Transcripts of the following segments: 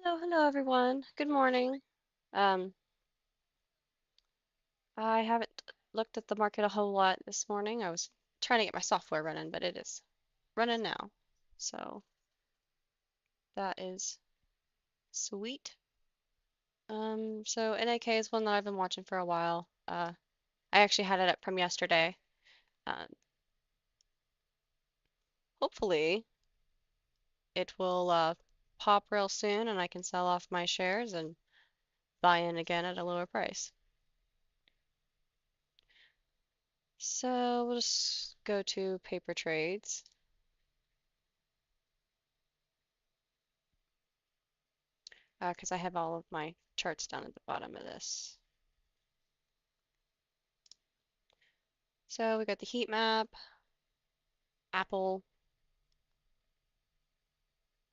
Hello everyone. Good morning. Um, I haven't looked at the market a whole lot this morning. I was trying to get my software running, but it is running now. So that is sweet. So NAK is one that I've been watching for a while. I actually had it up from yesterday. Um, Hopefully it will pop real soon and I can sell off my shares and buy in again at a lower price. So we'll just go to paper trades. Because I have all of my charts down at the bottom of this. So we got the heat map, Apple,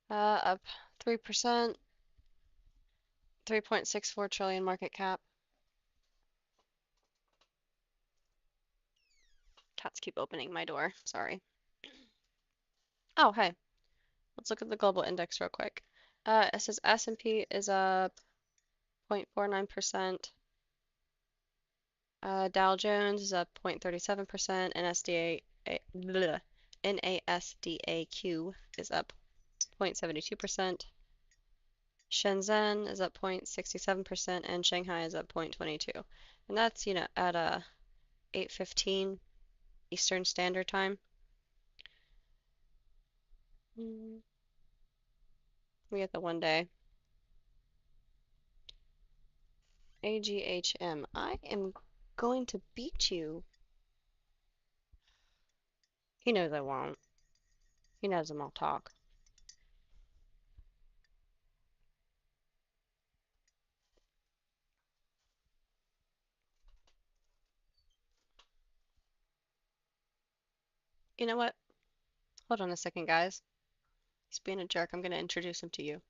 up 3%, 3.64 trillion market cap. Cats keep opening my door, sorry. Oh, hey, let's look at the global index real quick. It says S&P is up 0.49%, Dow Jones is up 0.37%, and NASDAQ is up 0.72%. Shenzhen is up 0.67% and Shanghai is up 0.22. And that's, at 8:15 Eastern Standard Time. We get the 1 day. AGHM. I am going to beat you. He knows I won't. He knows I'm all talk. You know what? Hold on a second, guys. He's being a jerk. I'm going to introduce him to you.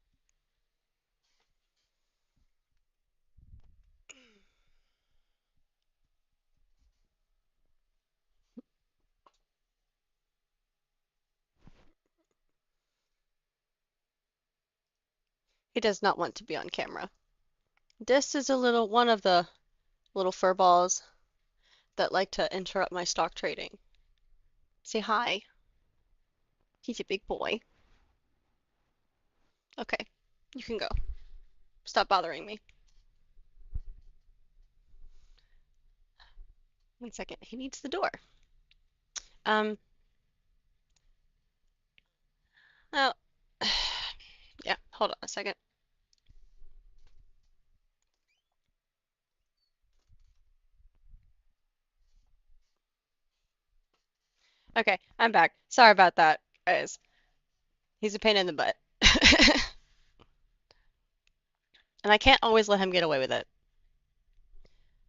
He does not want to be on camera. This is one of the little fur balls that like to interrupt my stock trading. Say hi. He's a big boy. Okay, you can go. Stop bothering me. 1 second. He needs the door. Um, oh, yeah, hold on a second. Okay, I'm back. Sorry about that, guys. He's a pain in the butt. And I can't always let him get away with it.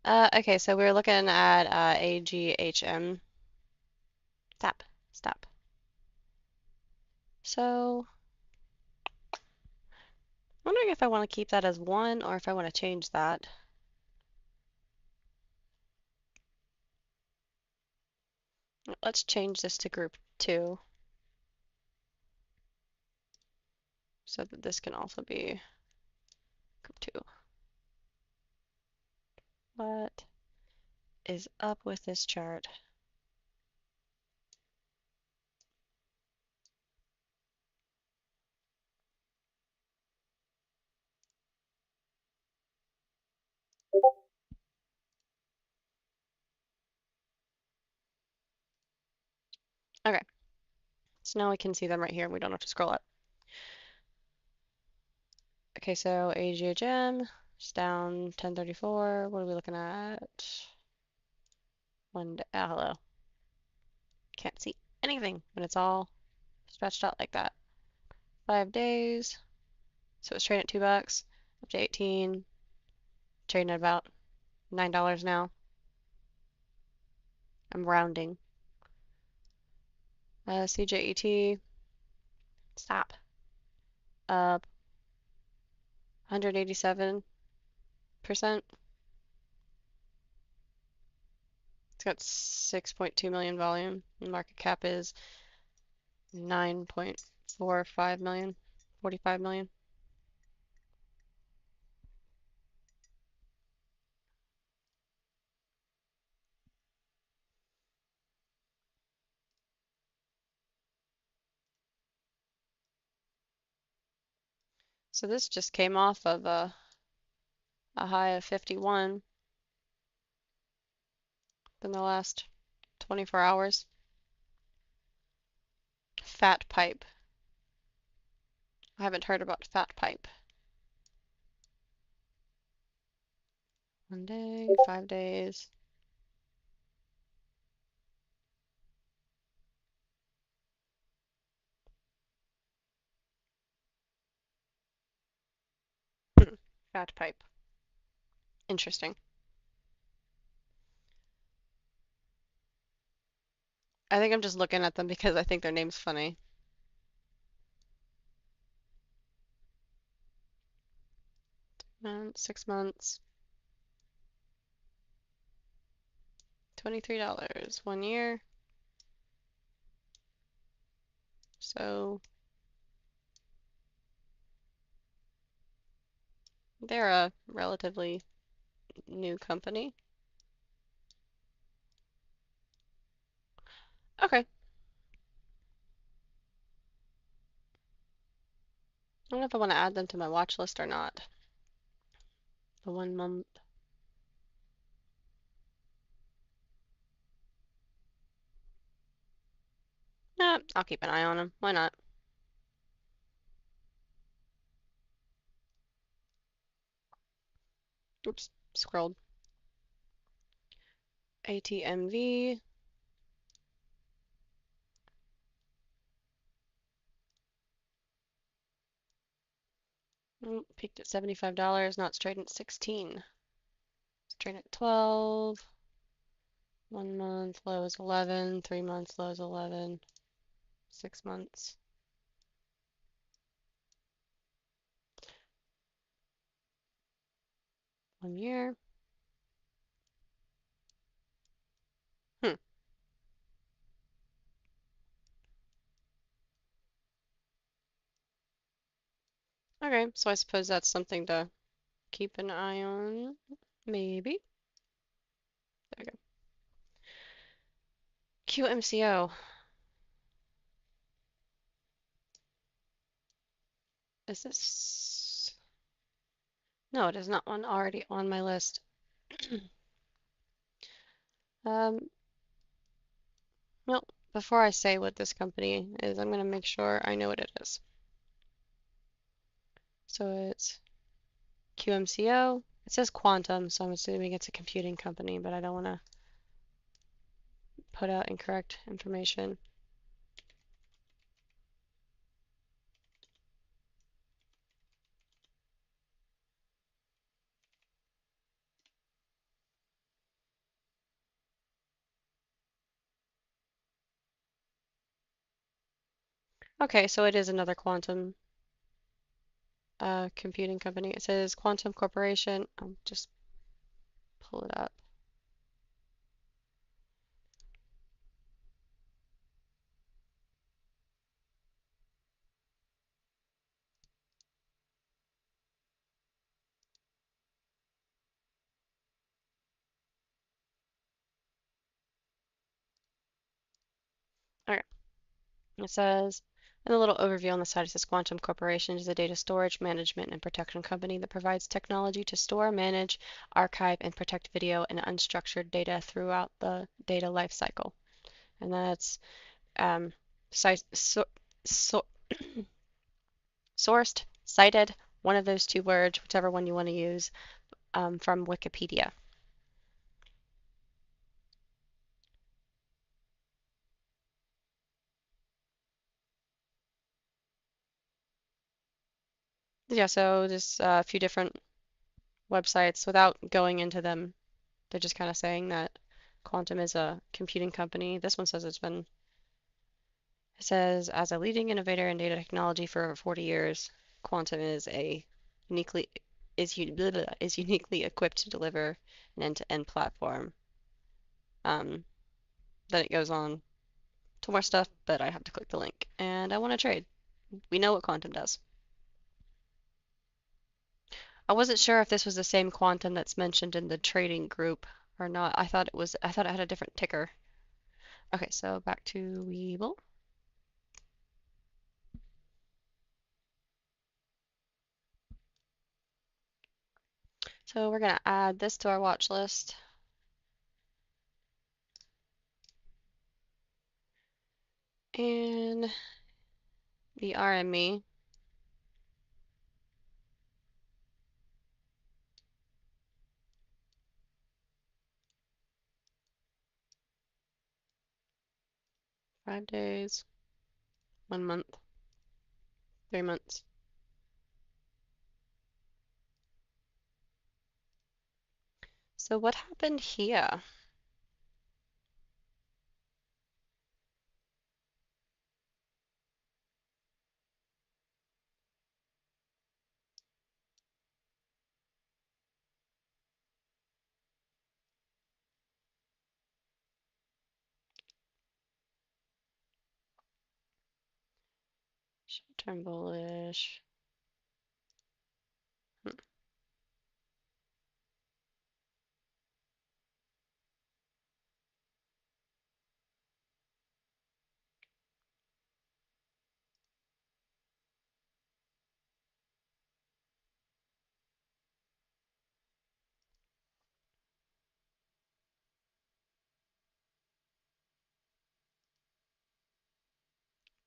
Okay, so we're looking at AGHM. Stop, stop. So, I'm wondering if I want to keep that as 1 or if I want to change that. Let's change this to group 2 so that this can also be group 2. What is up with this chart? Okay, so now we can see them right here and we don't have to scroll up. Okay, so AGHM is down 1034. What are we looking at? Hello. Can't see anything when it's all stretched out like that. 5 days. So it's trading at $2, up to 18. Trading at about $9 now. I'm rounding. CJET, stop. Up 187%. It's got 6.2 million volume. The market cap is 9.45 million, 45 million. So this just came off of a high of 51 in the last 24 hours. Fat pipe. I haven't heard about fat pipe. 1 day, 5 days. Fat pipe. Interesting. I think I'm just looking at them because I think their name's funny. And 6 months, $23. 1 year. So they're a relatively new company. Okay. I don't know if I want to add them to my watch list or not. The 1 month. Nah, I'll keep an eye on them. Why not? Oops, scrolled. ATMV. Peaked at $75. Now it's trading at 16. It's trading at 12. 1 month low is 11. 3 months low is 11. 6 months. 1 year. Hmm. Okay, so I suppose that's something to keep an eye on. Maybe. There we go. QMCO. Is this? No, it is not one already on my list. Um, well, before I say what this company is, I'm going to make sure I know what it is. So it's QMCO. It says Quantum, so I'm assuming it's a computing company, but I don't want to put out incorrect information. Okay, so it is another quantum computing company. It says Quantum Corporation. I'll just pull it up. Okay. It says, in a little overview on the side, it says Quantum Corporation is a data storage, management, and protection company that provides technology to store, manage, archive, and protect video and unstructured data throughout the data lifecycle. And that's um, so, so, sourced, cited, one of those two words, whichever one you want to use, from Wikipedia. Yeah, so just a few different websites without going into them. They're just kind of saying that Quantum is a computing company. This one says it says as a leading innovator in data technology for over 40 years, Quantum is uniquely is uniquely equipped to deliver an end-to-end platform. Then it goes on to more stuff, but I have to click the link and I want to trade. We know what Quantum does. I wasn't sure if this was the same Quantum that's mentioned in the trading group or not. I thought it had a different ticker. Okay, so back to Weeble. So we're gonna add this to our watch list. And the RME. Five days, 1 month, 3 months. So what happened here? Short-term bullish.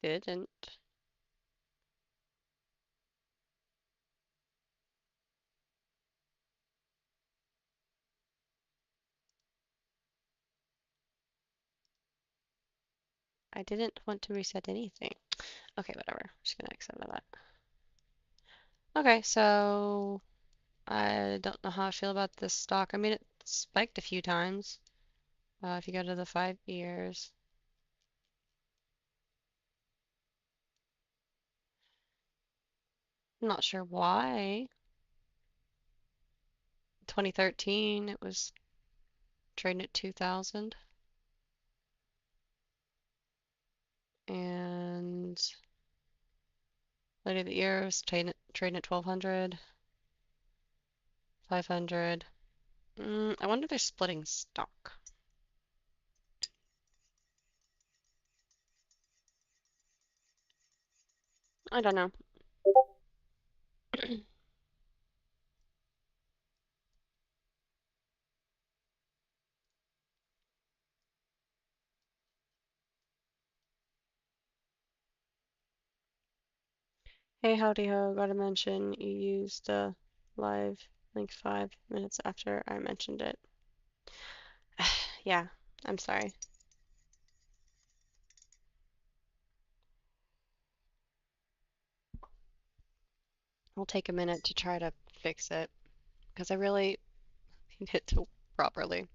Didn't. I didn't want to reset anything. Okay, whatever. I'm just gonna accept that. Okay, so I don't know how I feel about this stock. I mean, it spiked a few times. If you go to the 5 years, I'm not sure why. 2013, it was trading at 2000, and later the year it was trading at 1200, 500. I wonder if they're splitting stock. I don't know. Hey, howdy ho, gotta mention you used the live link 5 minutes after I mentioned it. Yeah, I'm sorry. I'll take a minute to try to fix it because I really need it to properly.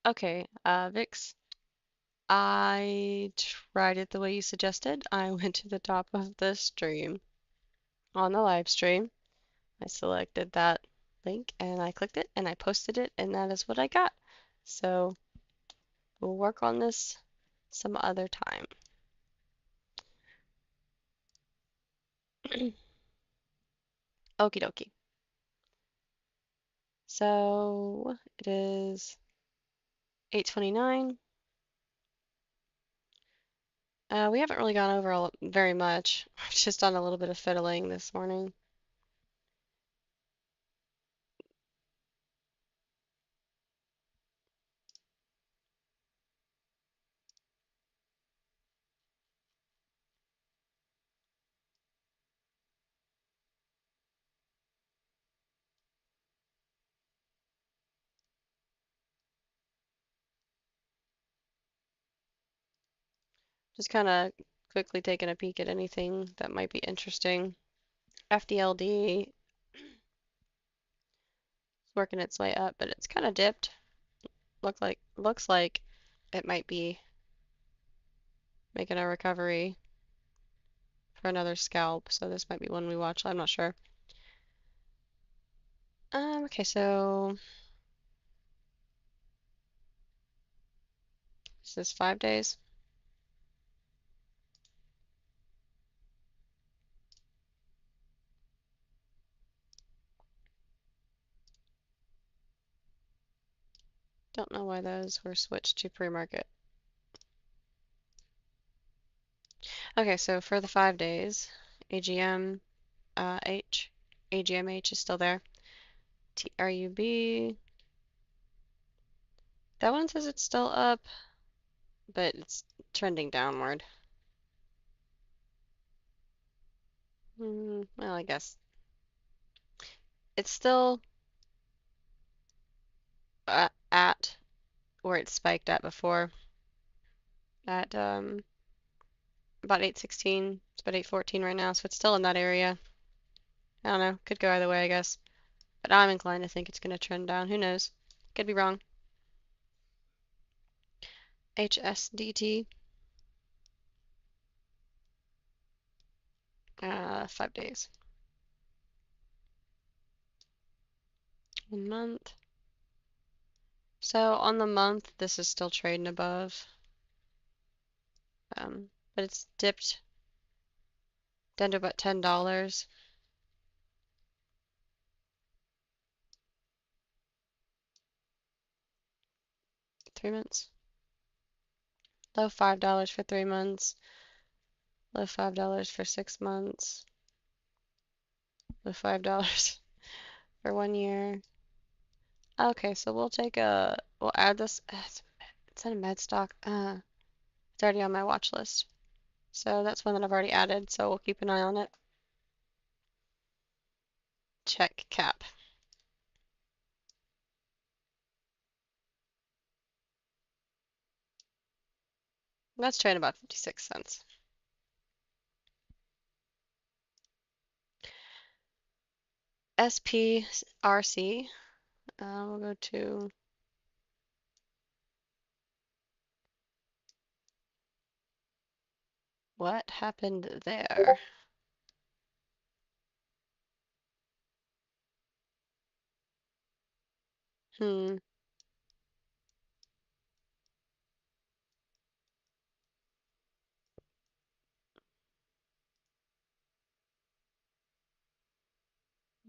Okay, Vix, I tried it the way you suggested. I went to the top of the stream on the live stream. I selected that link and I clicked it and I posted it, and that is what I got. So We'll work on this some other time. Okie dokie. So it is 8:29. We haven't really gone over very much. I've just done a little bit of fiddling this morning. Just kind of quickly taking a peek at anything that might be interesting. FDLD is working its way up, but it's kind of dipped. Looks like it might be making a recovery for another scalp, so this might be one we watch. I'm not sure. Okay, so this is 5 days. Don't know why those were switched to pre-market. Okay, so for the 5 days, AGM H, AGMH is still there. TRUB, that one says it's still up, but it's trending downward. Well, I guess it's still at where it spiked at before, at about 816. It's about 814 right now, so it's still in that area. I don't know, could go either way, I guess. But I'm inclined to think it's going to trend down. Who knows? Could be wrong. HSDT, 5 days. 1 month. So on the month, this is still trading above, but it's dipped down to about $10. 3 months. Low $5 for 3 months. Low $5 for 6 months. Low $5 for 1 year. Okay, so we'll add this. It's in a med stock. It's already on my watch list. So that's one that I've already added, so we'll keep an eye on it. Check cap. That's trading about 56 cents. SPRC. We'll go to what happened there? Hmm.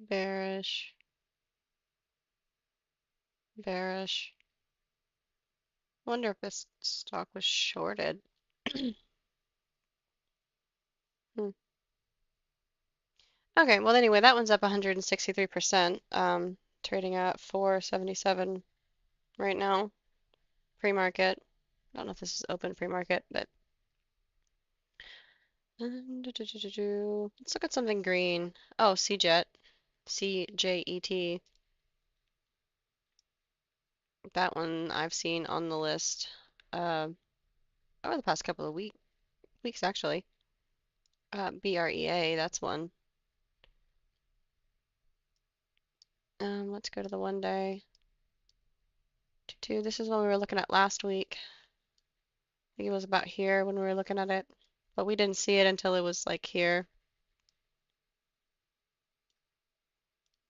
Bearish. Bearish. Wonder if this stock was shorted. Hmm. Okay, well anyway, that one's up 163%. Trading at 477 right now. Pre-market. I don't know if this is open pre-market, but let's look at something green. Oh, CJET. CJET. That one I've seen on the list over the past couple of weeks actually. BREA, that's one. Let's go to the 1 day. This is one we were looking at last week. I think it was about here when we were looking at it, but we didn't see it until it was like here.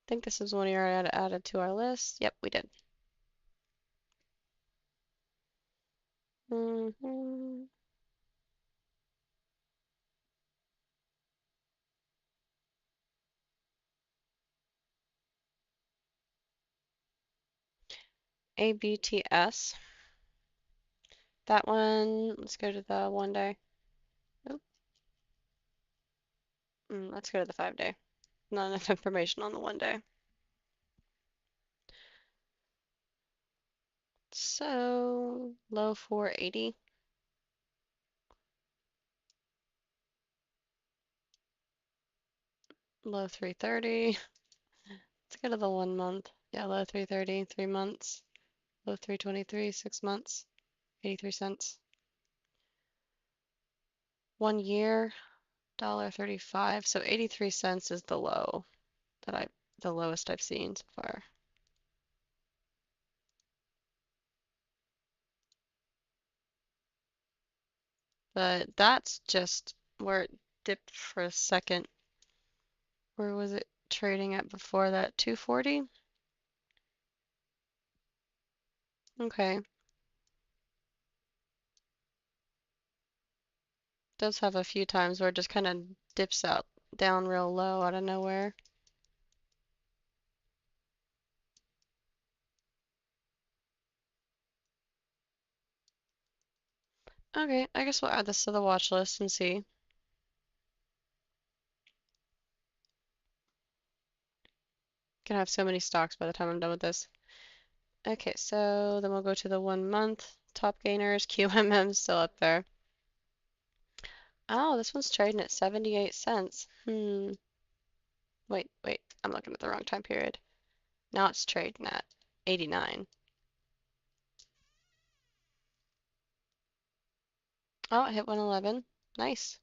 I think this is one we already added to our list. Yep, we did. Mm-hmm. ABTS. That one, let's go to the 1 day. Oh, let's go to the 5 day. Not enough information on the 1 day. So, low 480. Low 330. Let's go to the 1 month. Yeah, low 330, 3 months. Low 323, 6 months. 83 cents. 1 year, $1.35. So 83 cents is the low the lowest I've seen so far. But that's just where it dipped for a second. Where was it trading at before that? 240? Okay. Does have a few times where it just kind of dips out down real low out of nowhere. Okay, I guess we'll add this to the watch list and see. Gonna have so many stocks by the time I'm done with this. Okay, so then we'll go to the 1 month. Top gainers, QMM still up there. Oh, this one's trading at 78 cents. Wait, I'm looking at the wrong time period. Now it's trading at 89. Oh, it hit 111. Nice.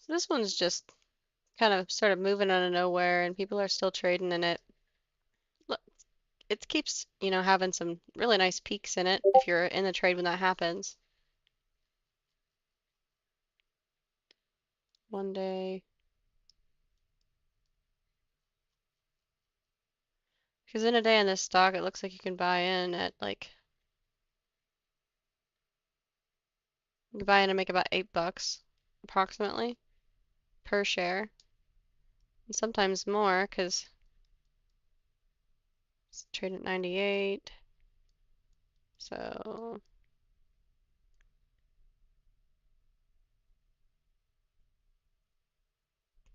So this one's just kind of sort of moving out of nowhere and people are still trading in it. Look, it keeps, having some really nice peaks in it if you're in the trade when that happens. 1 day. Because in a day in this stock, it looks like you can buy in at you can buy in and make about $8 approximately per share. And sometimes more because it's trading at 98. So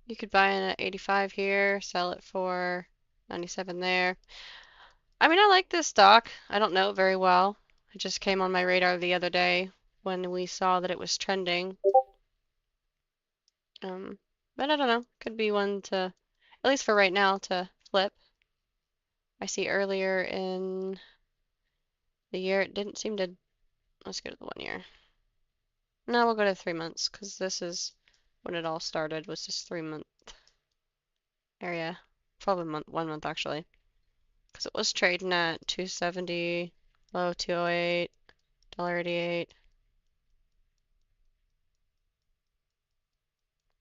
you could buy in at 85 here, sell it for 97 there. I mean, I like this stock. I don't know it very well. It just came on my radar the other day when we saw that it was trending. But I don't know. Could be one to, at least for right now, to flip. I see earlier in the year it didn't seem to. Let's go to the 1 year. No, we'll go to 3 months because this is when it all started, was this 3 month area. Probably 1 month actually. Because it was trading at 270, low 208, $1.88.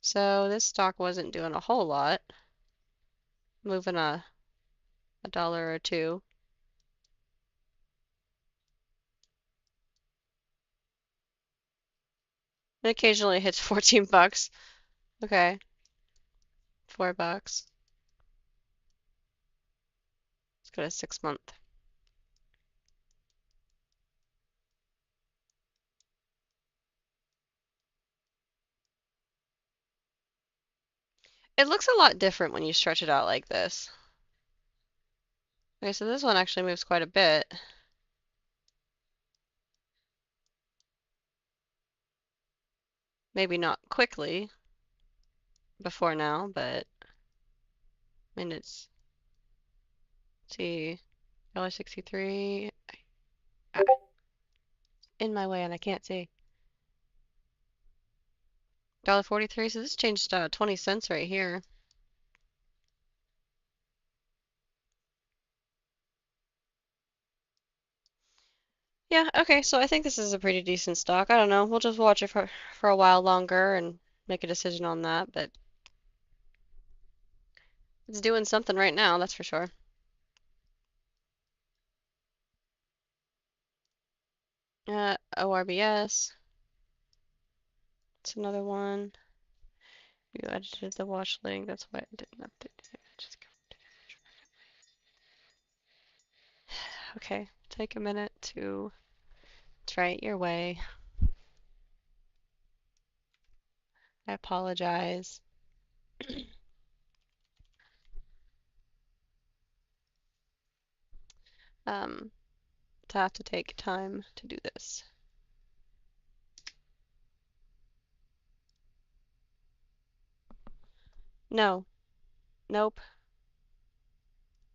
So this stock wasn't doing a whole lot, moving a dollar or two. It occasionally hits 14 bucks. Okay, $4. Let's go to 6 month. It looks a lot different when you stretch it out like this. Okay, so this one actually moves quite a bit. Maybe not quickly before now, but I mean it's, let's see, $1.63 in my way and I can't see. $1.43, so this changed 20 cents right here. Yeah, okay, so I think this is a pretty decent stock. I don't know. We'll just watch it for a while longer and make a decision on that, but it's doing something right now, that's for sure. ORBS, it's another one. You edited the watch link, that's why I didn't update it. Okay, take a minute to try it your way. I apologize. Um, to have to take time to do this. No, nope,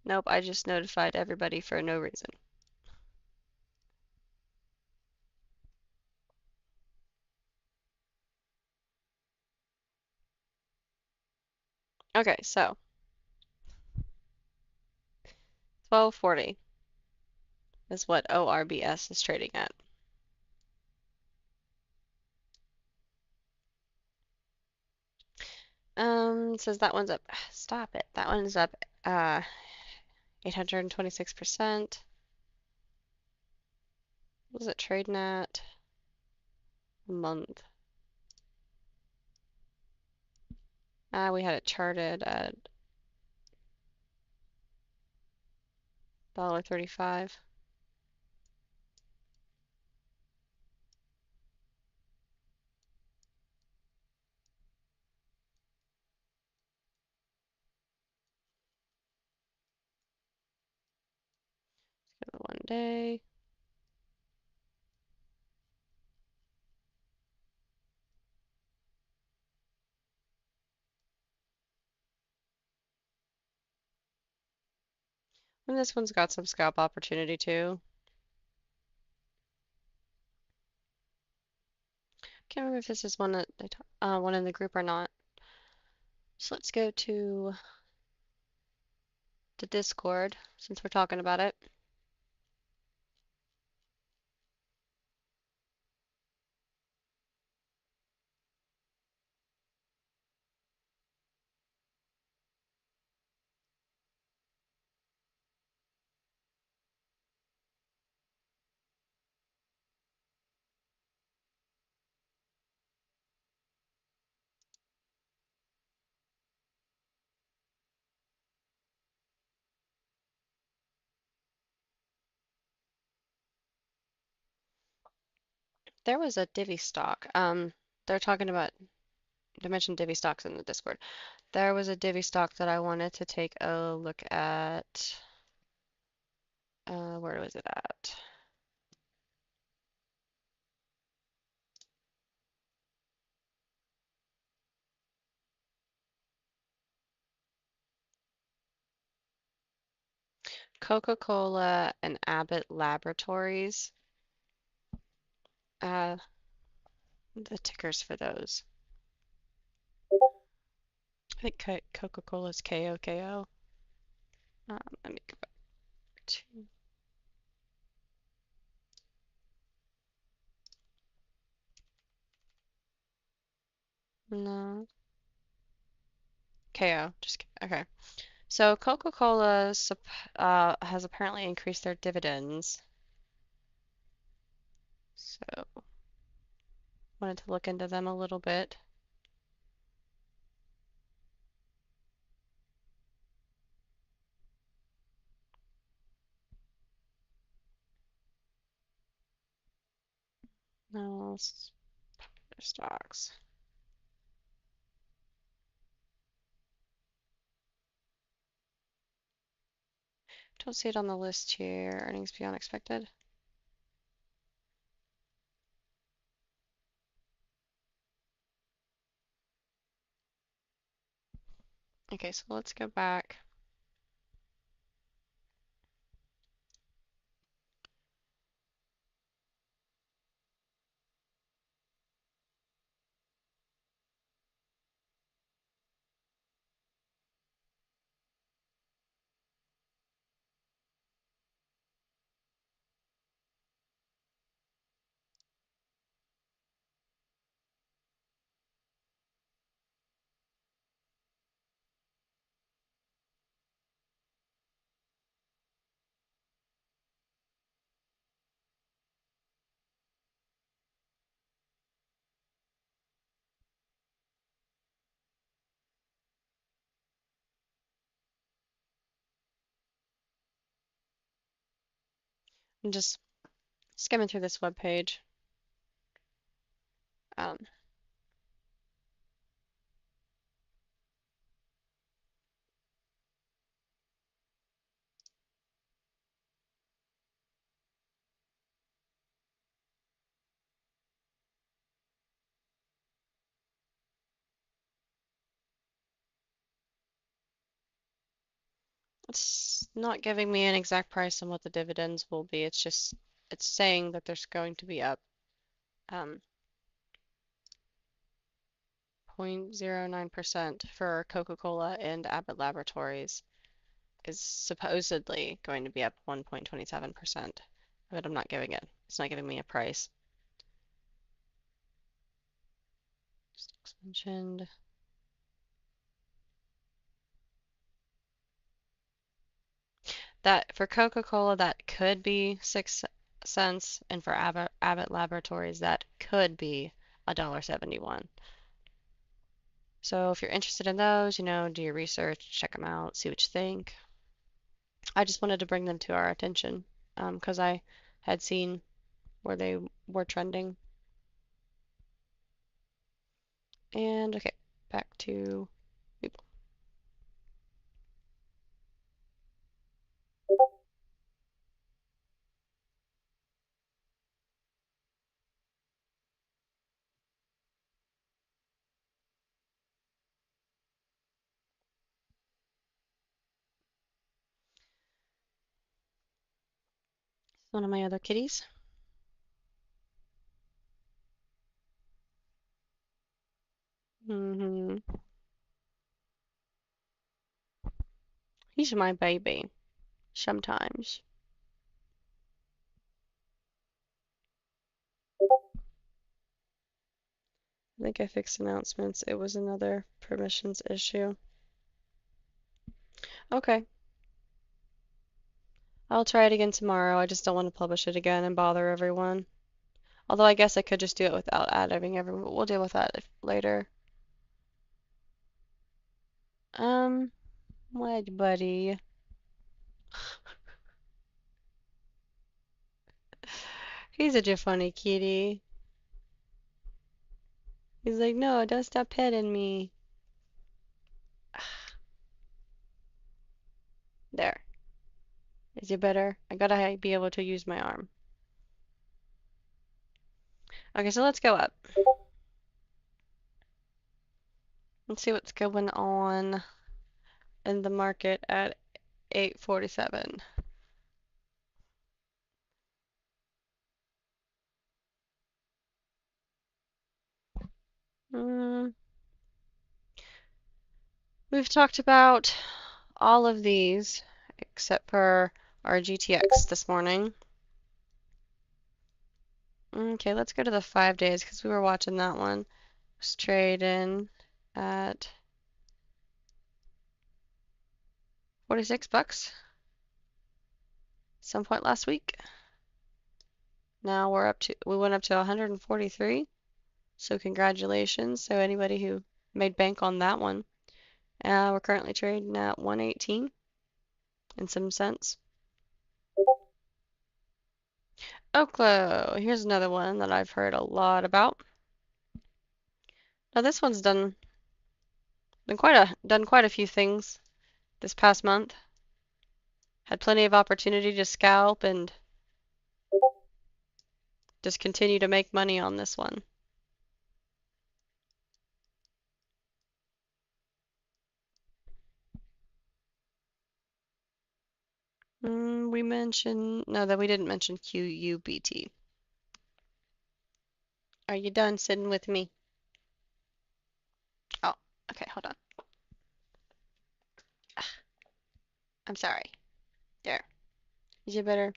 nope, I just notified everybody for no reason. Okay, so 1240 is what ORBS is trading at. It says that one's up. Stop it. That one's up 826%. What was it trading at a month? We had it charted at $1.35. Go to 1 day. And this one's got some scalp opportunity too. Can't remember if this is one that one in the group or not. So let's go to the Discord since we're talking about it. There was a divvy stock. They're talking about, they mentioned divvy stocks in the Discord. There was a divvy stock that I wanted to take a look at. Where was it at? Coca-Cola and Abbott Laboratories. Uh, the tickers for those. I think Coca-Cola is KOKO. Let me go back to, no, KO. Just kidding. Okay. So Coca-Cola has apparently increased their dividends. So wanted to look into them a little bit. No, stocks. Don't see it on the list here. Earnings beyond expected. Okay, so let's go back. I'm just skimming through this web page. Um, it's not giving me an exact price on what the dividends will be. It's saying that there's going to be up 0.09% for Coca-Cola, and Abbott Laboratories is supposedly going to be up 1.27%, but I'm not giving it. It's not giving me a price. Stocks mentioned. That for Coca-Cola, that could be 6 cents, and for Abbott Laboratories, that could be $1.71. So if you're interested in those, do your research, check them out, see what you think. I just wanted to bring them to our attention because I had seen where they were trending. And okay, back to people. One of my other kitties. Hmm. He's my baby. Sometimes. I think I fixed announcements. It was another permissions issue. Okay. I'll try it again tomorrow. I just don't want to publish it again and bother everyone. Although I guess I could just do it without adding everyone, but we'll deal with that later. What, buddy? He's such a funny kitty. He's like, no, don't stop petting me. There. Is it better? I gotta be able to use my arm. Okay, so let's go up. Let's see what's going on in the market at 8:47. Mm, we've talked about all of these except for our GTX this morning. Okay, let's go to the 5 days because we were watching that one. Was trading at 46 bucks some point last week. Now we went up to 143. So congratulations. So anybody who made bank on that one. We're currently trading at 118 and some cents. Oklo, here's another one that I've heard a lot about. Now this one's done quite a few things this past month. Had plenty of opportunity to scalp and just continue to make money on this one. We mentioned, no, that we didn't mention QUBT. Are you done sitting with me? Oh, okay, hold on. I'm sorry. There. Is it better?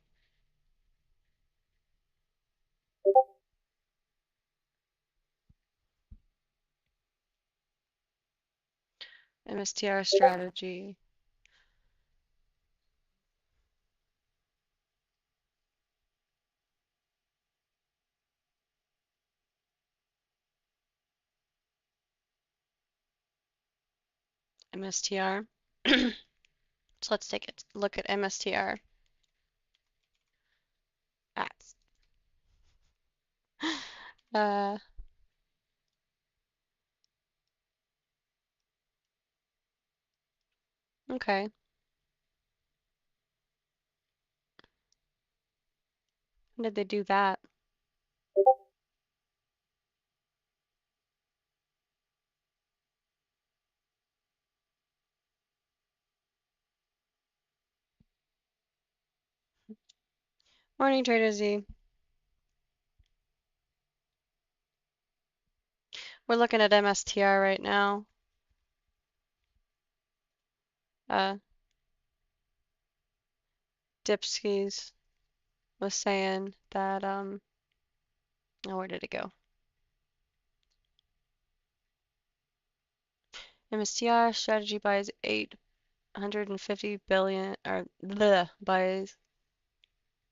MSTR strategy. MSTR. So let's take a look at MSTR. Uh, okay. When did they do that? Morning, Trader Z. We're looking at MSTR right now. Uh, Dipskis was saying that, oh, where did it go? MSTR strategy buys 850 billion, or the buys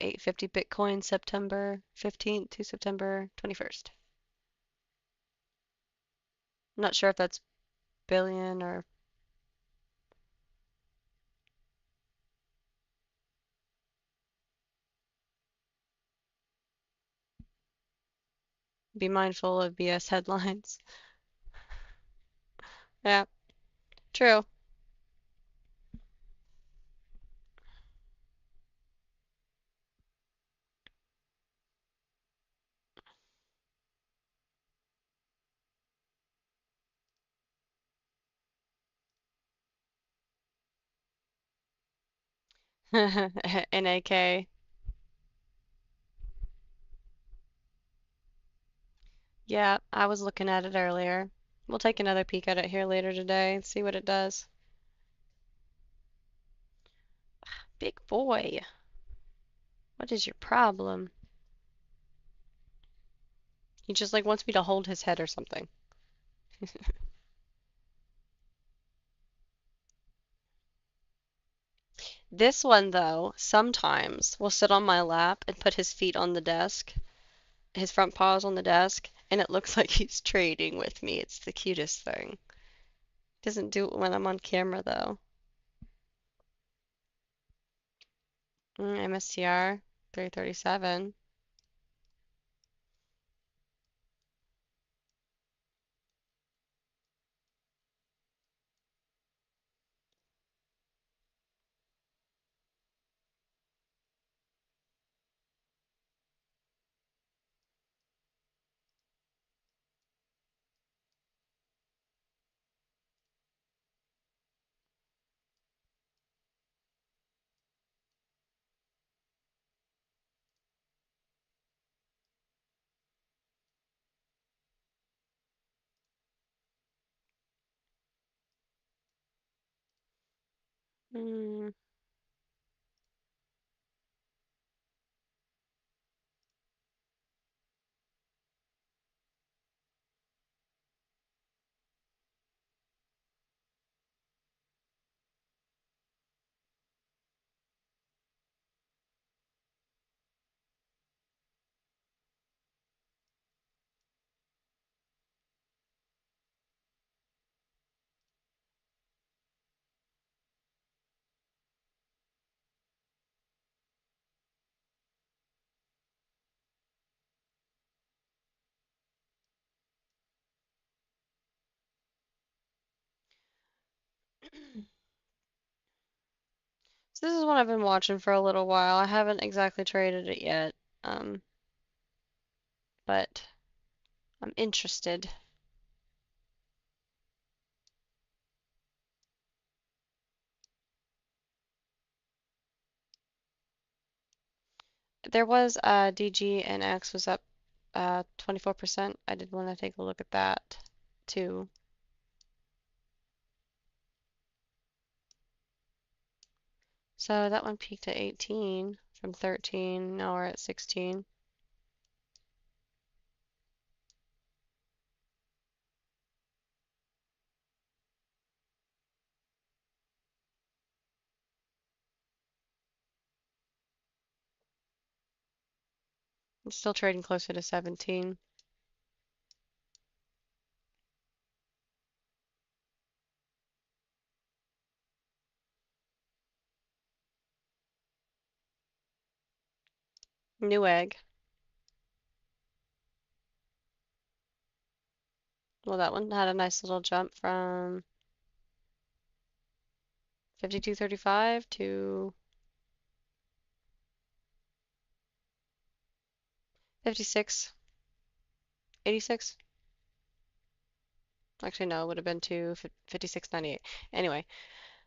850 Bitcoin September 15th to September 21st. I'm not sure if that's billion or be mindful of BS headlines. Yeah, true. NAK. Yeah, I was looking at it earlier. We'll take another peek at it here later today and see what it does. Big boy, what is your problem? He just like wants me to hold his head or something. This one, though, sometimes will sit on my lap and put his feet on the desk, his front paws on the desk, and it looks like he's trading with me. It's the cutest thing. Doesn't do it when I'm on camera, though. MSTR 337. Mm, So this is one I've been watching for a little while. I haven't exactly traded it yet, um, but I'm interested. There was DG and X was up 24%. I did want to take a look at that too. So that one peaked at 18 from 13. Now we're at 16. I'm still trading closer to 17. New egg. Well, that one had a nice little jump from 52.35 to 56.86. Actually, no, it would have been to 56.98. Anyway,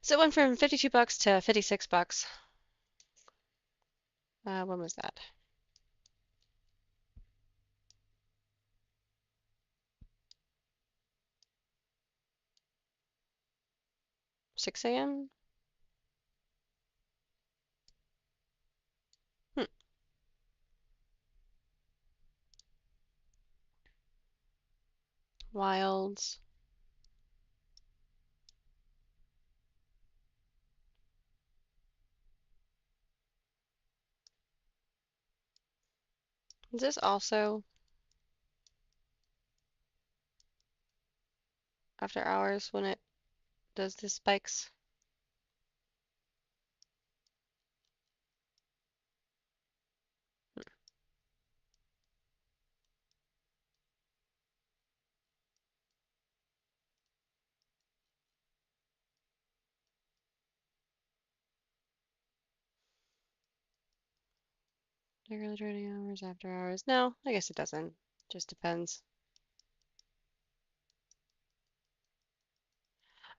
so it went from 52 bucks to 56 bucks. When was that? 6 a.m.? Hmm. Wilds. Is this also after hours when it does the spikes? Regular trading hours, after hours? No, I guess it doesn't. Just depends.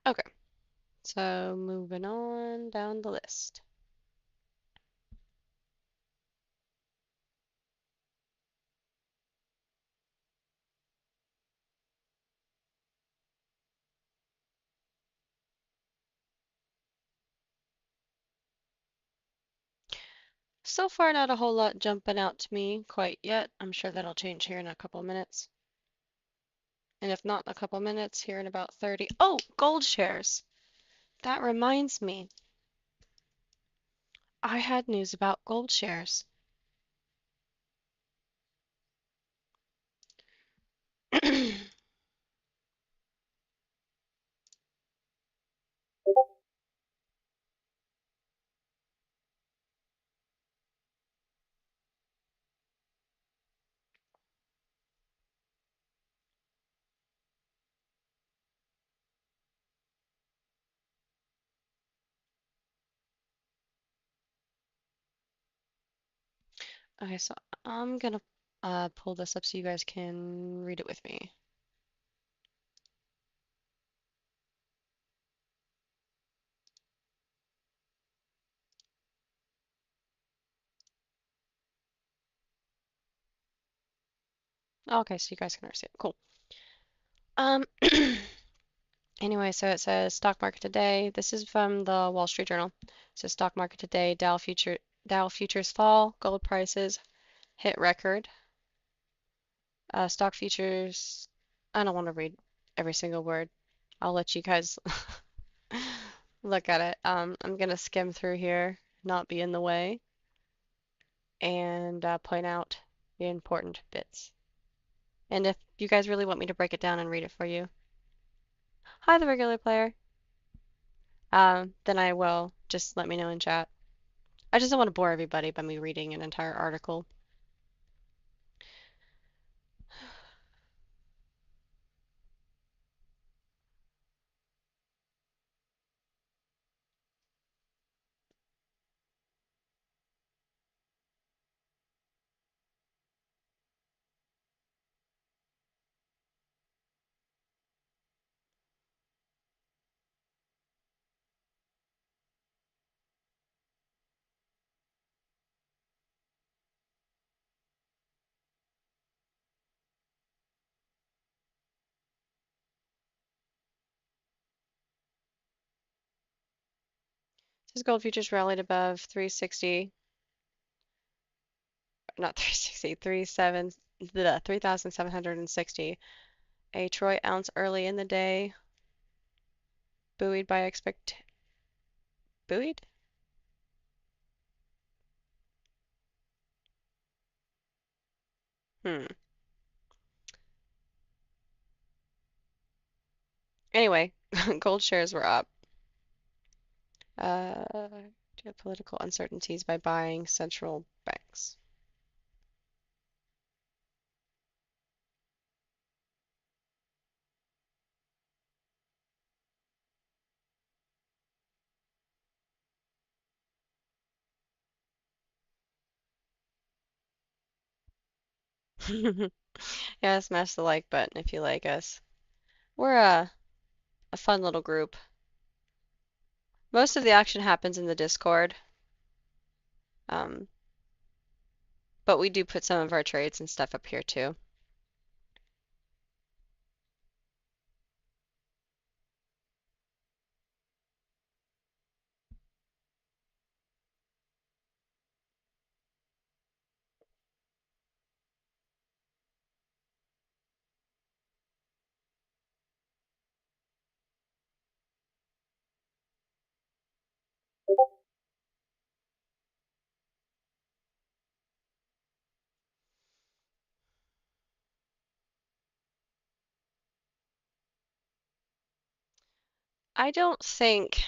Okay, so moving on down the list. So far, not a whole lot jumping out to me quite yet. I'm sure that'll change here in a couple minutes. And if not in a couple minutes, here in about 30. Oh, gold shares. That reminds me. I had news about gold shares. Okay, so I'm gonna pull this up so you guys can read it with me. Okay, so you guys can understand. Cool. Um, anyway, so it says stock market today. This is from the Wall Street Journal. It says stock market today, Dow futures fall, gold prices hit record. Stock futures, I don't want to read every single word. I'll let you guys look at it. I'm gonna skim through here, not be in the way, and point out the important bits. And if you guys really want me to break it down and read it for you, hi, the regular player, then I will. Just let me know in chat. I just don't want to bore everybody by me reading an entire article. Says gold futures rallied above 360, not 360, 3,760. A troy ounce early in the day, buoyed by buoyed? Hmm. Anyway, gold shares were up. Geopolitical uncertainties by buying central banks. Yeah, smash the like button if you like us. We're a fun little group. Most of the action happens in the Discord, um, but we do put some of our trades and stuff up here too. I don't think.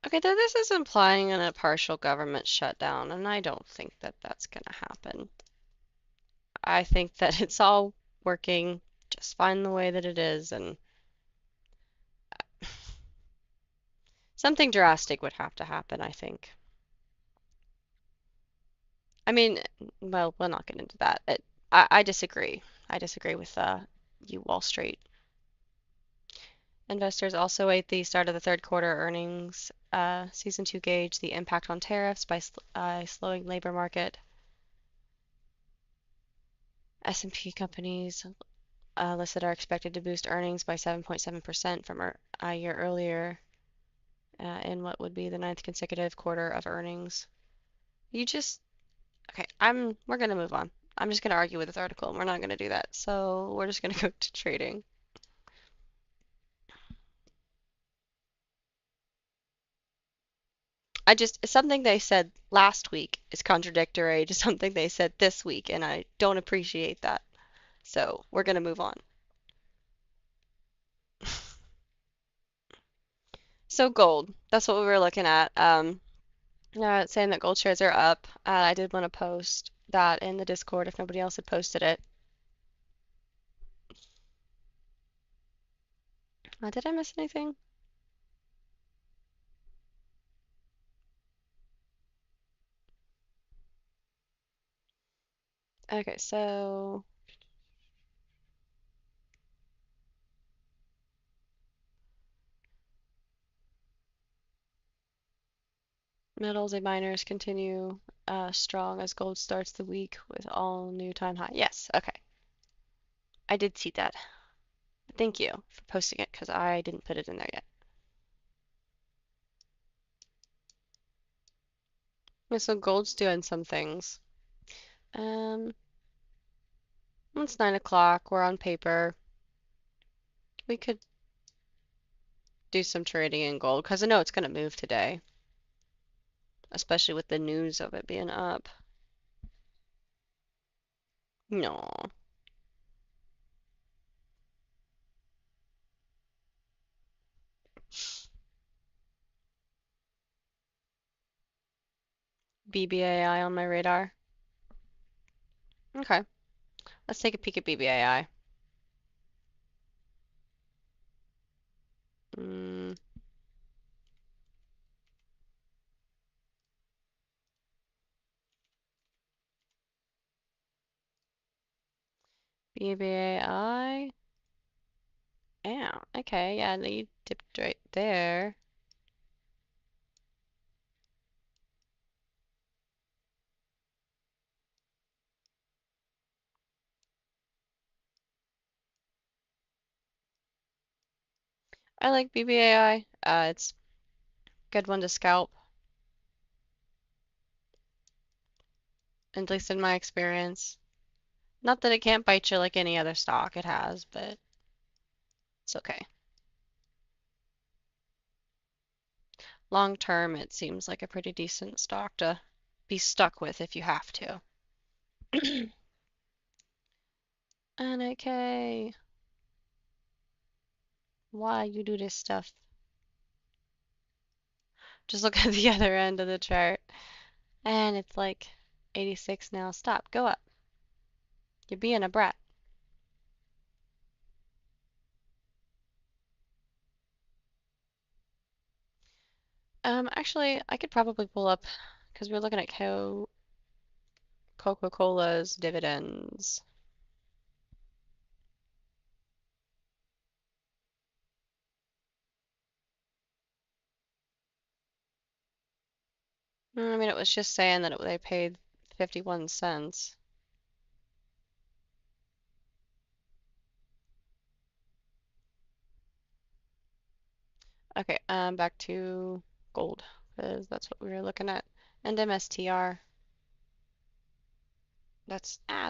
Okay, this is implying a partial government shutdown, and I don't think that that's going to happen. I think that it's all working just fine the way that it is, and something drastic would have to happen, I think. I mean, well, we'll not get into that. I disagree. I disagree with you, Wall Street. Investors also await the start of the third quarter earnings season to gauge the impact on tariffs by slowing labor market. S&P companies listed are expected to boost earnings by 7.7% from a year earlier in what would be the ninth consecutive quarter of earnings. You just Okay, we're gonna move on. I'm just gonna argue with this article, and we're not gonna do that. So we're just gonna go to trading. Something they said last week is contradictory to something they said this week, and I don't appreciate that. So we're gonna move on. So gold, that's what we were looking at. It's saying that gold shares are up. I did want to post that in the Discord if nobody else had posted it. Did I miss anything? Okay, so metals and miners continue strong as gold starts the week with all new time high. Yes, okay. I did see that. Thank you for posting it because I didn't put it in there yet. Yeah, so gold's doing some things. Um, it's 9 o'clock. We're on paper. We could do some trading in gold because I know it's going to move today, especially with the news of it being up. No. BBAI on my radar. Okay, let's take a peek at BBAI. Mm, BBAI. Yeah, okay, yeah, you dipped right there. I like BBAI. It's a good one to scalp, at least in my experience. Not that it can't bite you like any other stock it has, but it's okay. Long term, it seems like a pretty decent stock to be stuck with if you have to. And okay, why you do this stuff? Just look at the other end of the chart, and it's like 86 now. Stop, go up. You're being a brat. Actually, I could probably pull up because we're looking at Coca-Cola's dividends. I mean, it was just saying that they paid 51 cents. Okay, back to gold, because that's what we were looking at. And MSTR.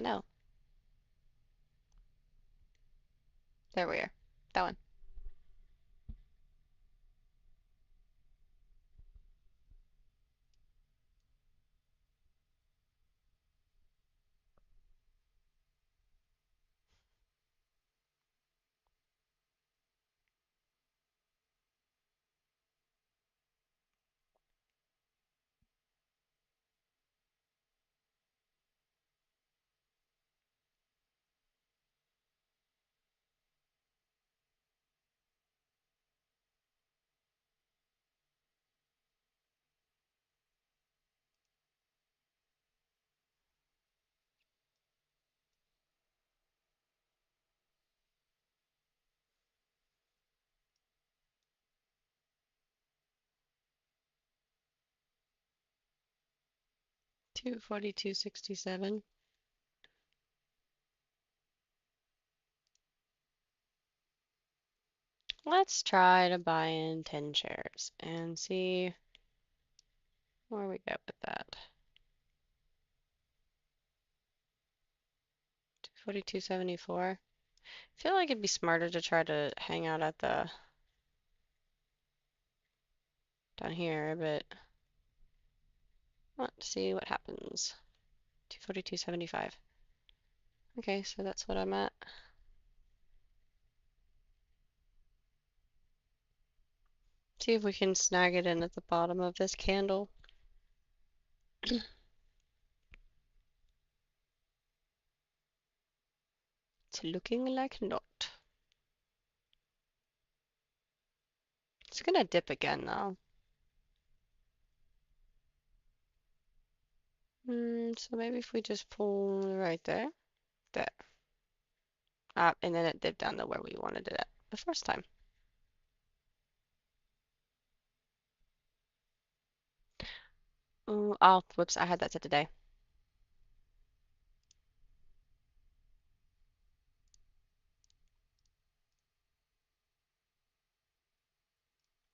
No. There we are. That one. 242.67. Let's try to buy in 10 shares and see where we go with that. 242.74. I feel like it'd be smarter to try to hang out at the down here, but let's see what happens. 242.75. Okay, so that's what I'm at. See if we can snag it in at the bottom of this candle. It's looking like not. It's gonna dip again though. So maybe if we just pull right there. There. And then it dipped down to where we wanted it at the first time. Ooh, oh, whoops, I had that set today.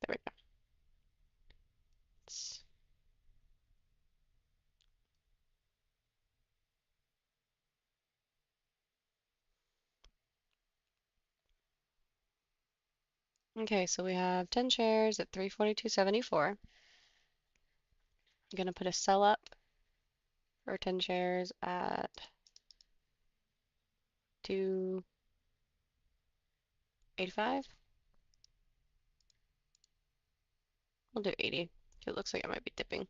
There we go. Okay, so we have 10 shares at 342.74. I'm gonna put a sell up for 10 shares at 285. We'll do 80. It looks like it might be dipping.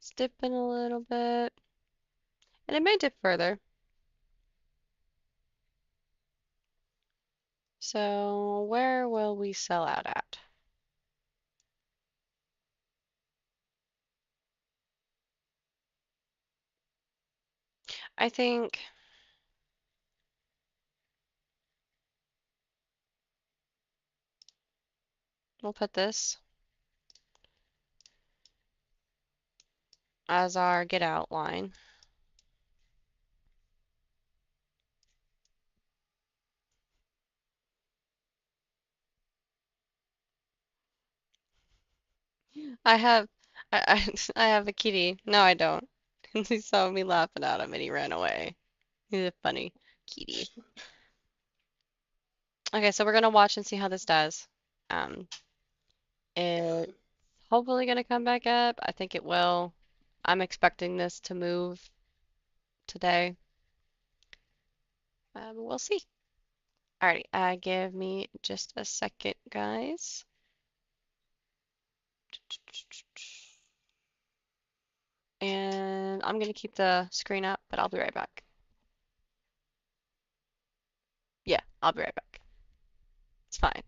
It's dipping a little bit. And it may dip further. So where will we sell out at? I think we'll put this as our get out line. I have I have a kitty. No, I don't. He saw me laughing at him and he ran away. He's a funny kitty. Okay, so we're gonna watch and see how this does. Um, it's hopefully gonna come back up. I think it will. I'm expecting this to move today. We'll see. Alrighty, give me just a second, guys. I'm gonna keep the screen up, but I'll be right back. Yeah, I'll be right back. It's fine.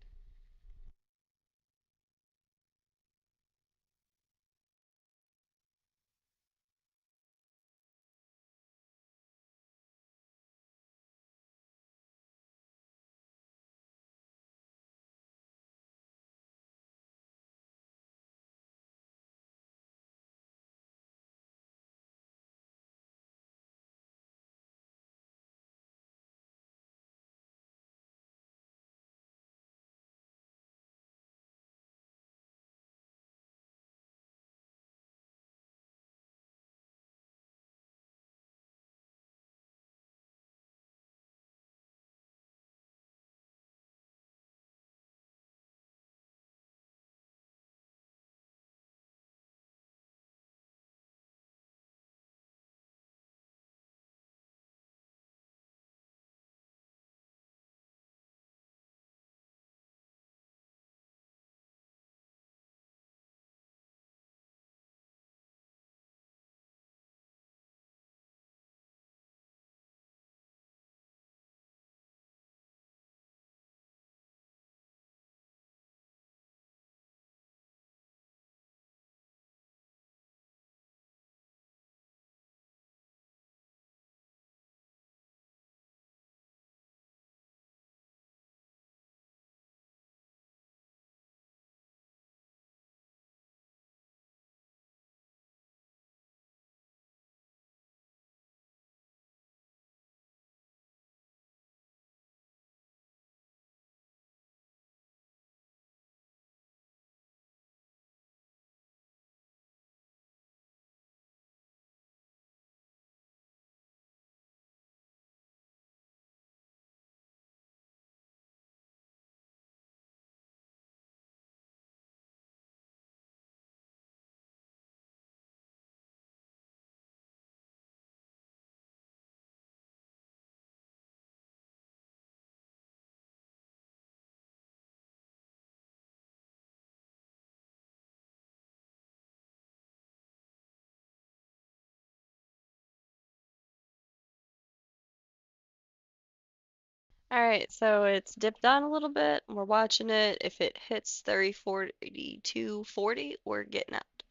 All right, so it's dipped down a little bit. We're watching it. If it hits 30.42.40, we're getting out.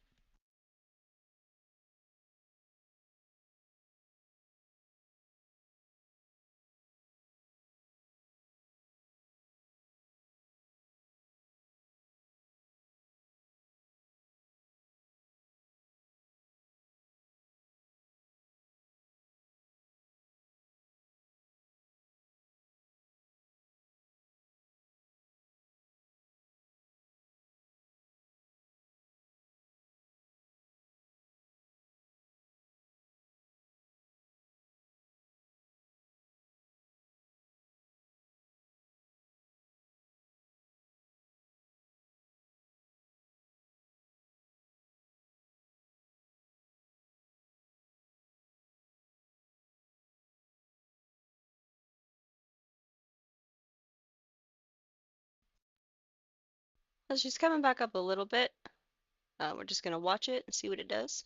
So she's coming back up a little bit. We're just gonna watch it and see what it does.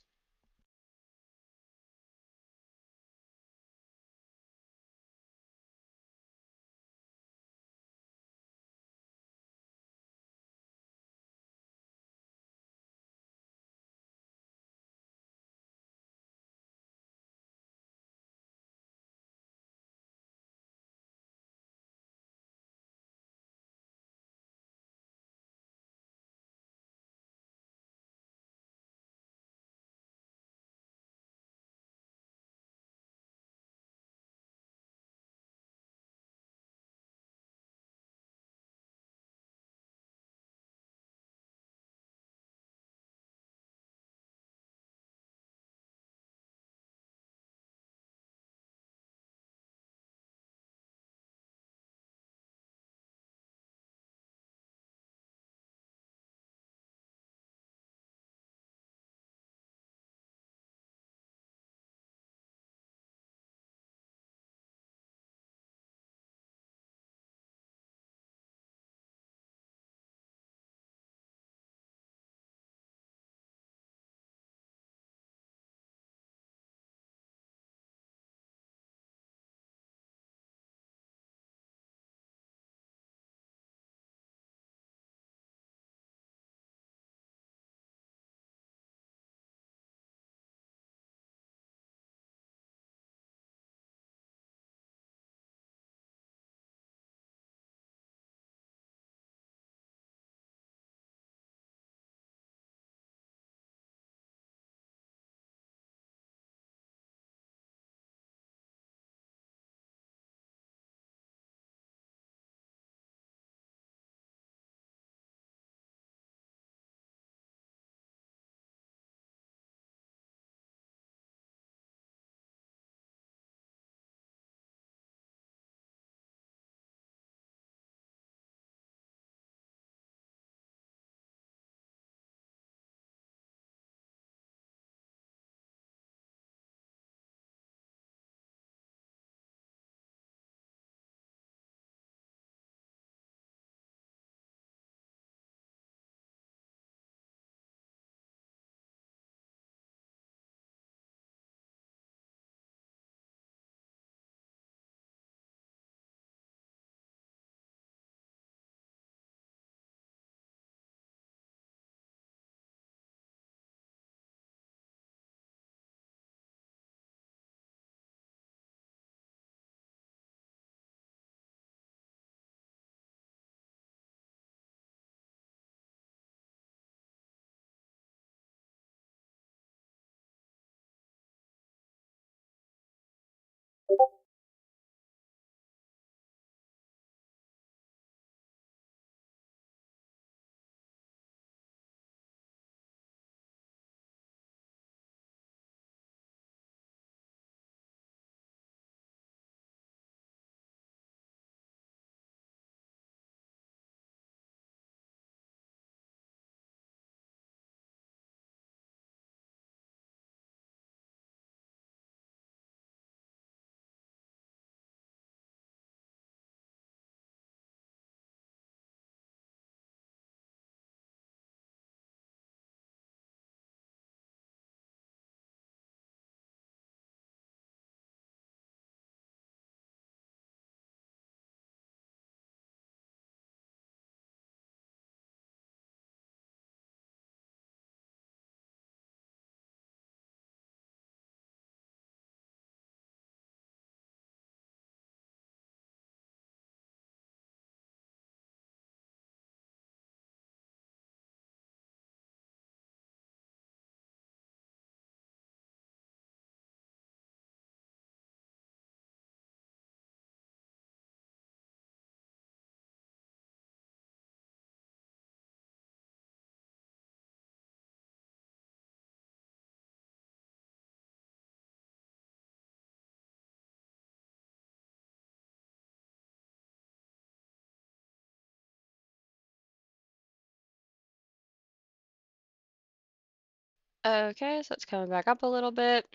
Okay, so it's coming back up a little bit.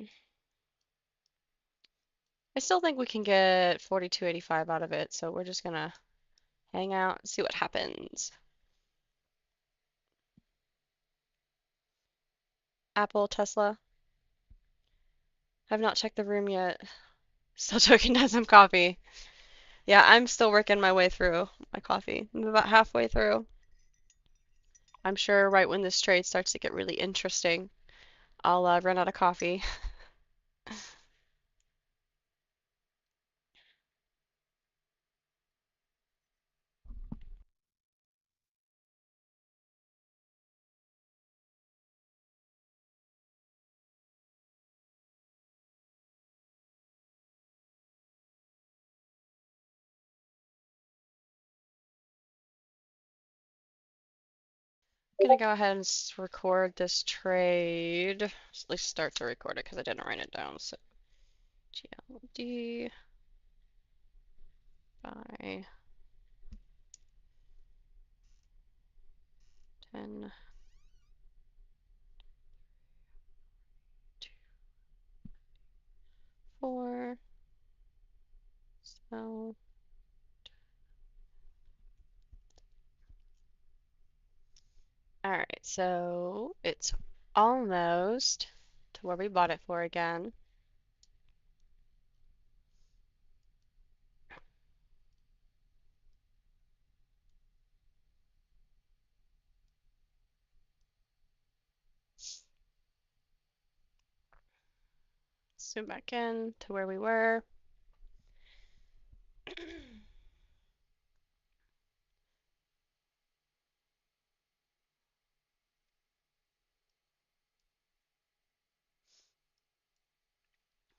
I still think we can get 42.85 out of it, so we're just gonna hang out and see what happens. Apple, Tesla. I've not checked the room yet. Still choking down some coffee. Yeah, I'm still working my way through my coffee. I'm about halfway through. I'm sure right when this trade starts to get really interesting, I'll run out of coffee. I'm gonna go ahead and record this trade. At least start to record it because I didn't write it down. So GLD by 10, 2, 4. So all right, so it's almost to where we bought it for again. Zoom back in to where we were.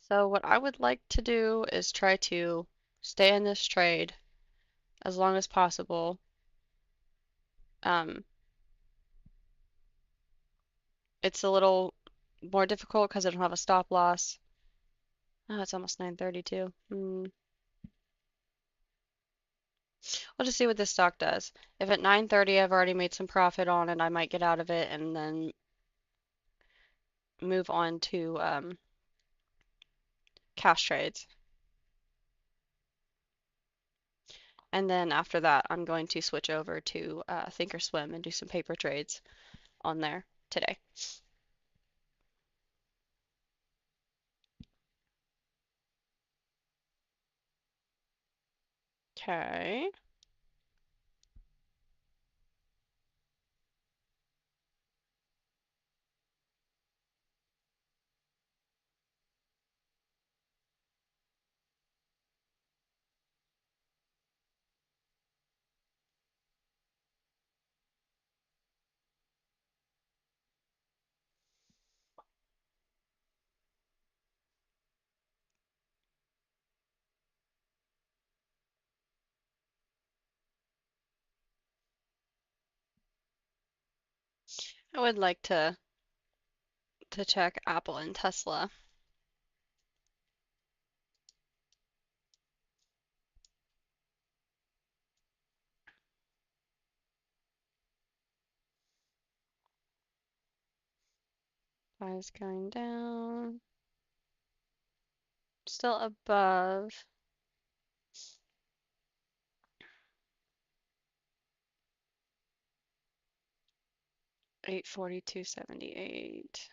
So what I would like to do is try to stay in this trade as long as possible. Um, it's a little more difficult because I don't have a stop loss. Oh, it's almost 9:30 too. We'll just see what this stock does. If at 9:30 I've already made some profit on it, I might get out of it and then move on to cash trades. And then after that, I'm going to switch over to Thinkorswim and do some paper trades on there today. Okay. I would like to check Apple and Tesla. Price going down. Still above. 842.78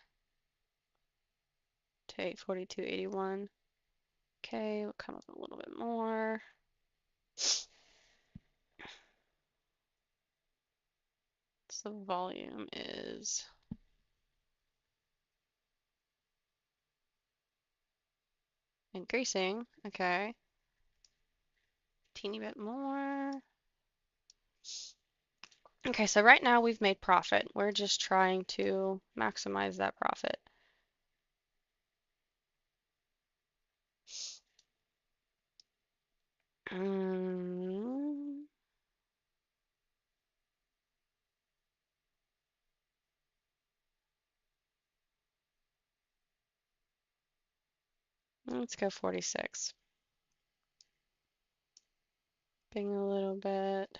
to 842.81. Okay, we'll come up a little bit more. So the volume is increasing. Okay. Teeny bit more. Okay, so right now we've made profit. We're just trying to maximize that profit. Mm, let's go 46. Being a little bit.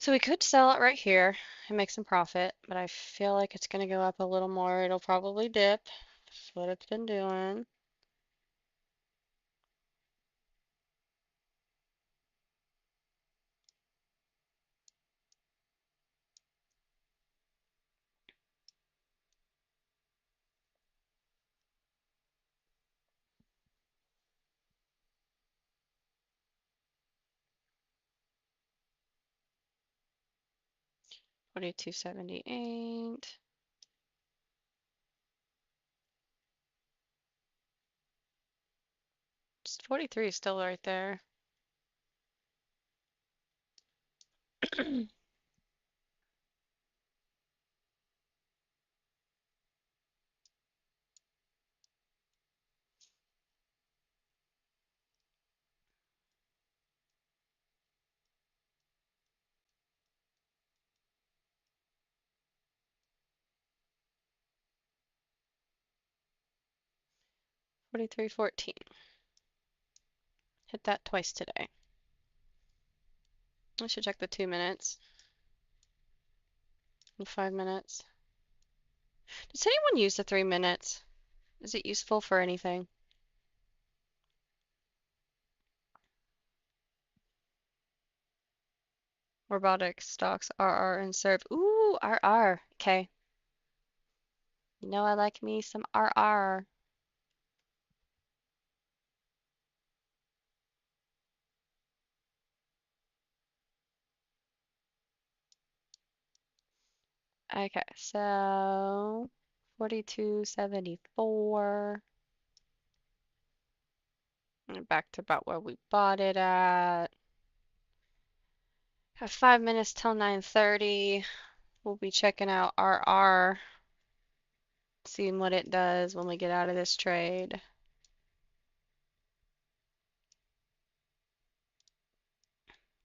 So we could sell it right here and make some profit, but I feel like it's going to go up a little more. It'll probably dip. That's what it's been doing. $42.78. 43 is still right there. 43.14. Hit that twice today. I should check the 2 minutes and 5 minutes. Does anyone use the 3 minutes? Is it useful for anything? Robotic stocks, RR and serve. Ooh, RR. Okay. You know I like me some RR. Okay, so 42.74. And back to about where we bought it at. Have 5 minutes till 9:30. We'll be checking out RR, seeing what it does when we get out of this trade.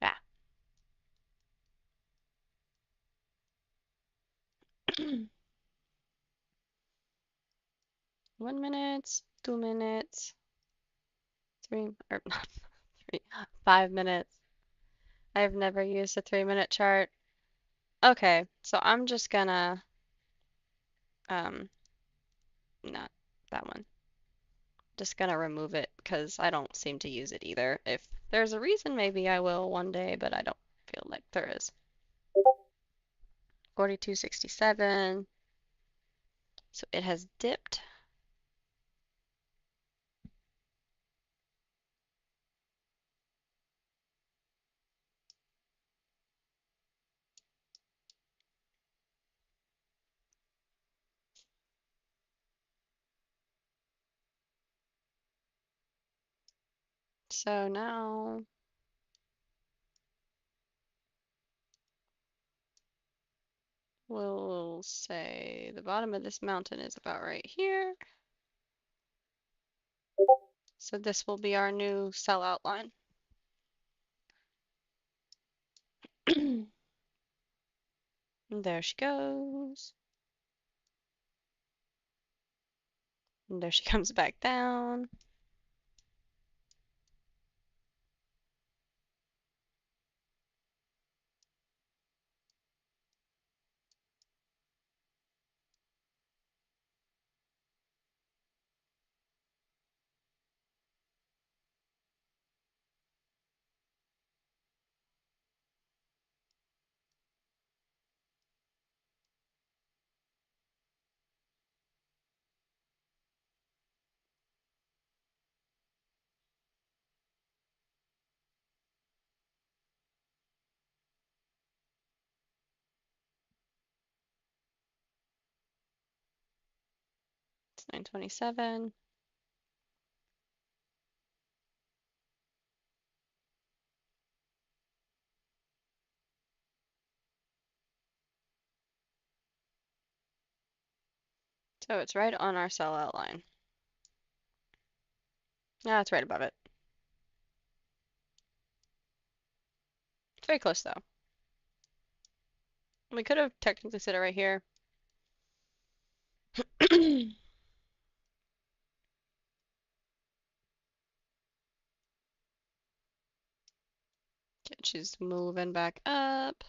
Yeah. 1 minute, 2 minutes, 3 or not 3, 5 minutes. I've never used a 3-minute chart. Okay, so I'm just gonna not that one. Just gonna remove it because I don't seem to use it either. If there's a reason, maybe I will one day, but I don't feel like there is. 42.67. So it has dipped. So now we'll say the bottom of this mountain is about right here. So this will be our new sellout line. And there she goes. And there she comes back down. It's 9:27. So it's right on our sellout line. Yeah, it's right above it. It's very close though. We could have technically set it right here. Can she's moving back up.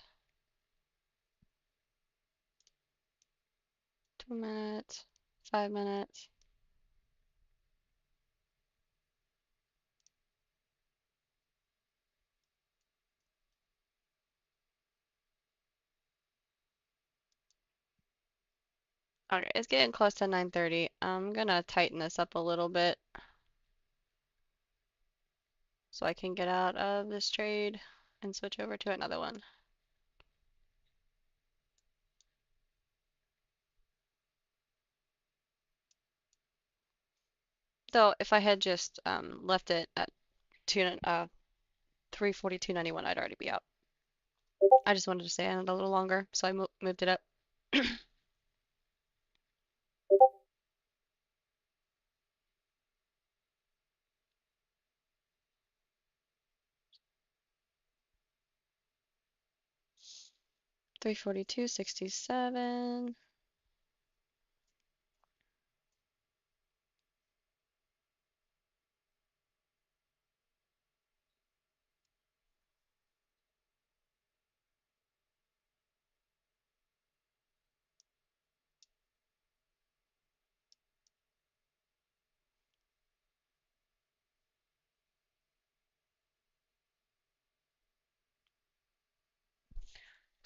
2 minutes, 5 minutes. Okay, it's getting close to 9:30. I'm gonna tighten this up a little bit so I can get out of this trade and switch over to another one. Though if I had just left it at 342.91, I'd already be out. I just wanted to stay in it a little longer, so I moved it up. 342.67.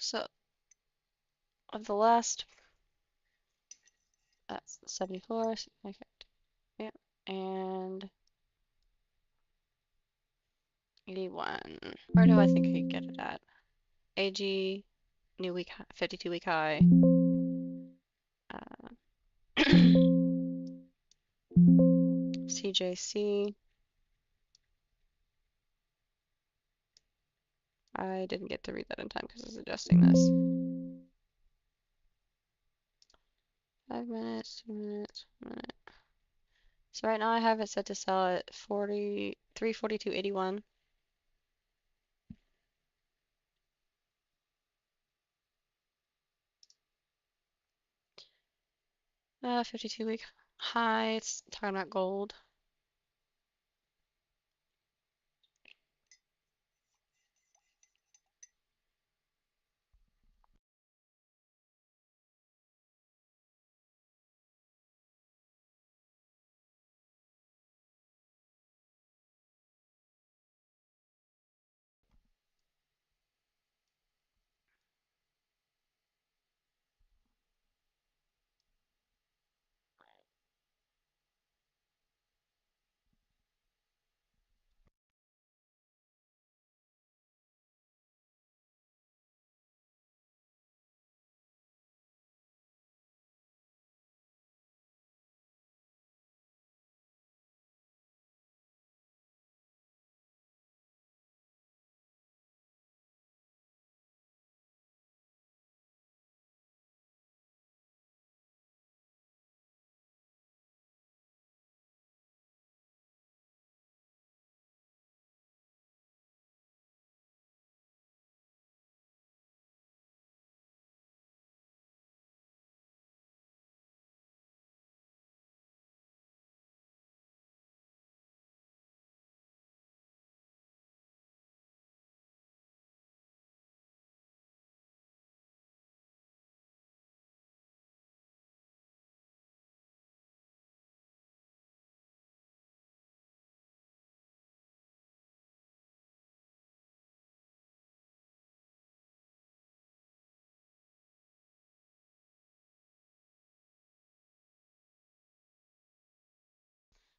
So of the last, that's 74. Okay, yeah, and 81. Where do I think I could get it at? AG, new week, 52-week high. CJC. I didn't get to read that in time because I was adjusting this. 5 minutes, 2 minutes, 1 minute. So right now I have it set to sell at 342.81. 52-week high. It's talking about gold.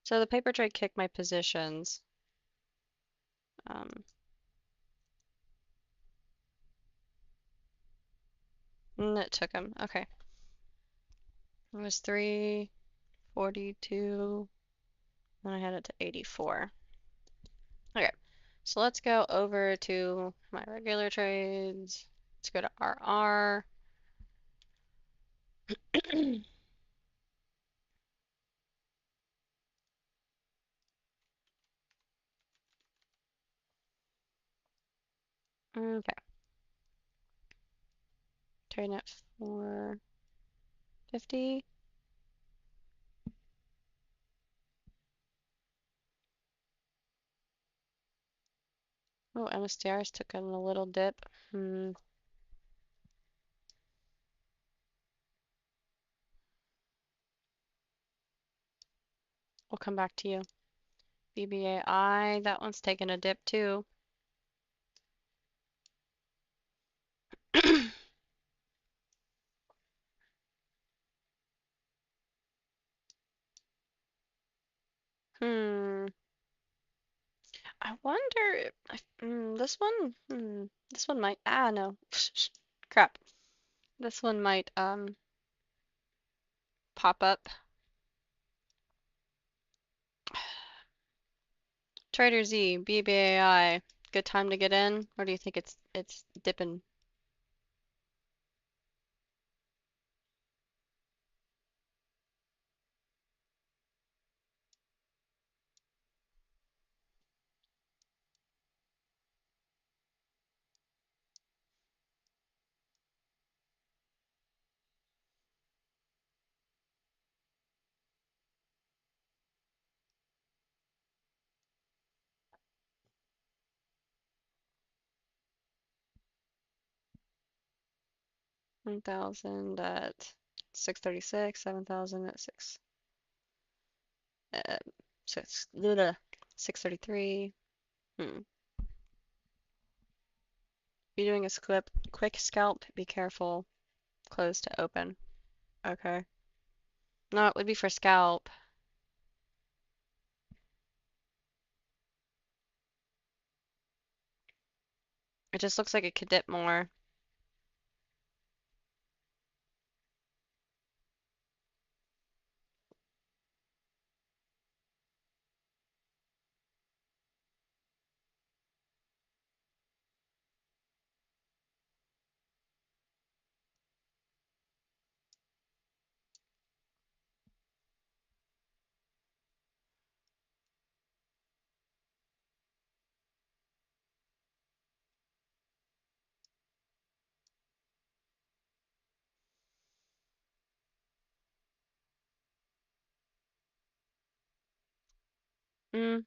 So the paper trade kicked my positions. And it took them. Okay. It was 342. Then I had it to 84. Okay. So let's go over to my regular trades. Let's go to RR. Okay. Trading at 450. Oh, MSTRs took in a little dip. We'll come back to you. BBAI, that one's taking a dip too. Hmm. I wonder if this one might no. Crap. This one might pop up. Trader Z, BBAI, good time to get in, or do you think it's dipping? 1,000 at 636, 7,000 at uh, 633. Hmm. You're doing a quick scalp, be careful. Close to open. Okay. No, it would be for scalp. It just looks like it could dip more.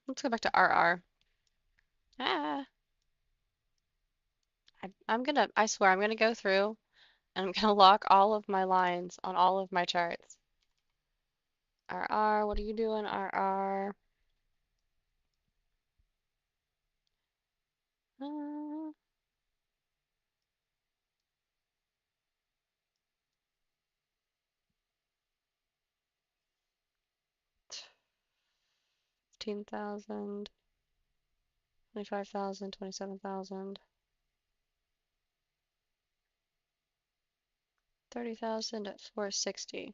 Let's go back to RR. Ah, I swear, I'm gonna go through and I'm gonna lock all of my lines on all of my charts. RR, what are you doing, RR? 15,000, 25,000, 27,000, 30,000 at 460.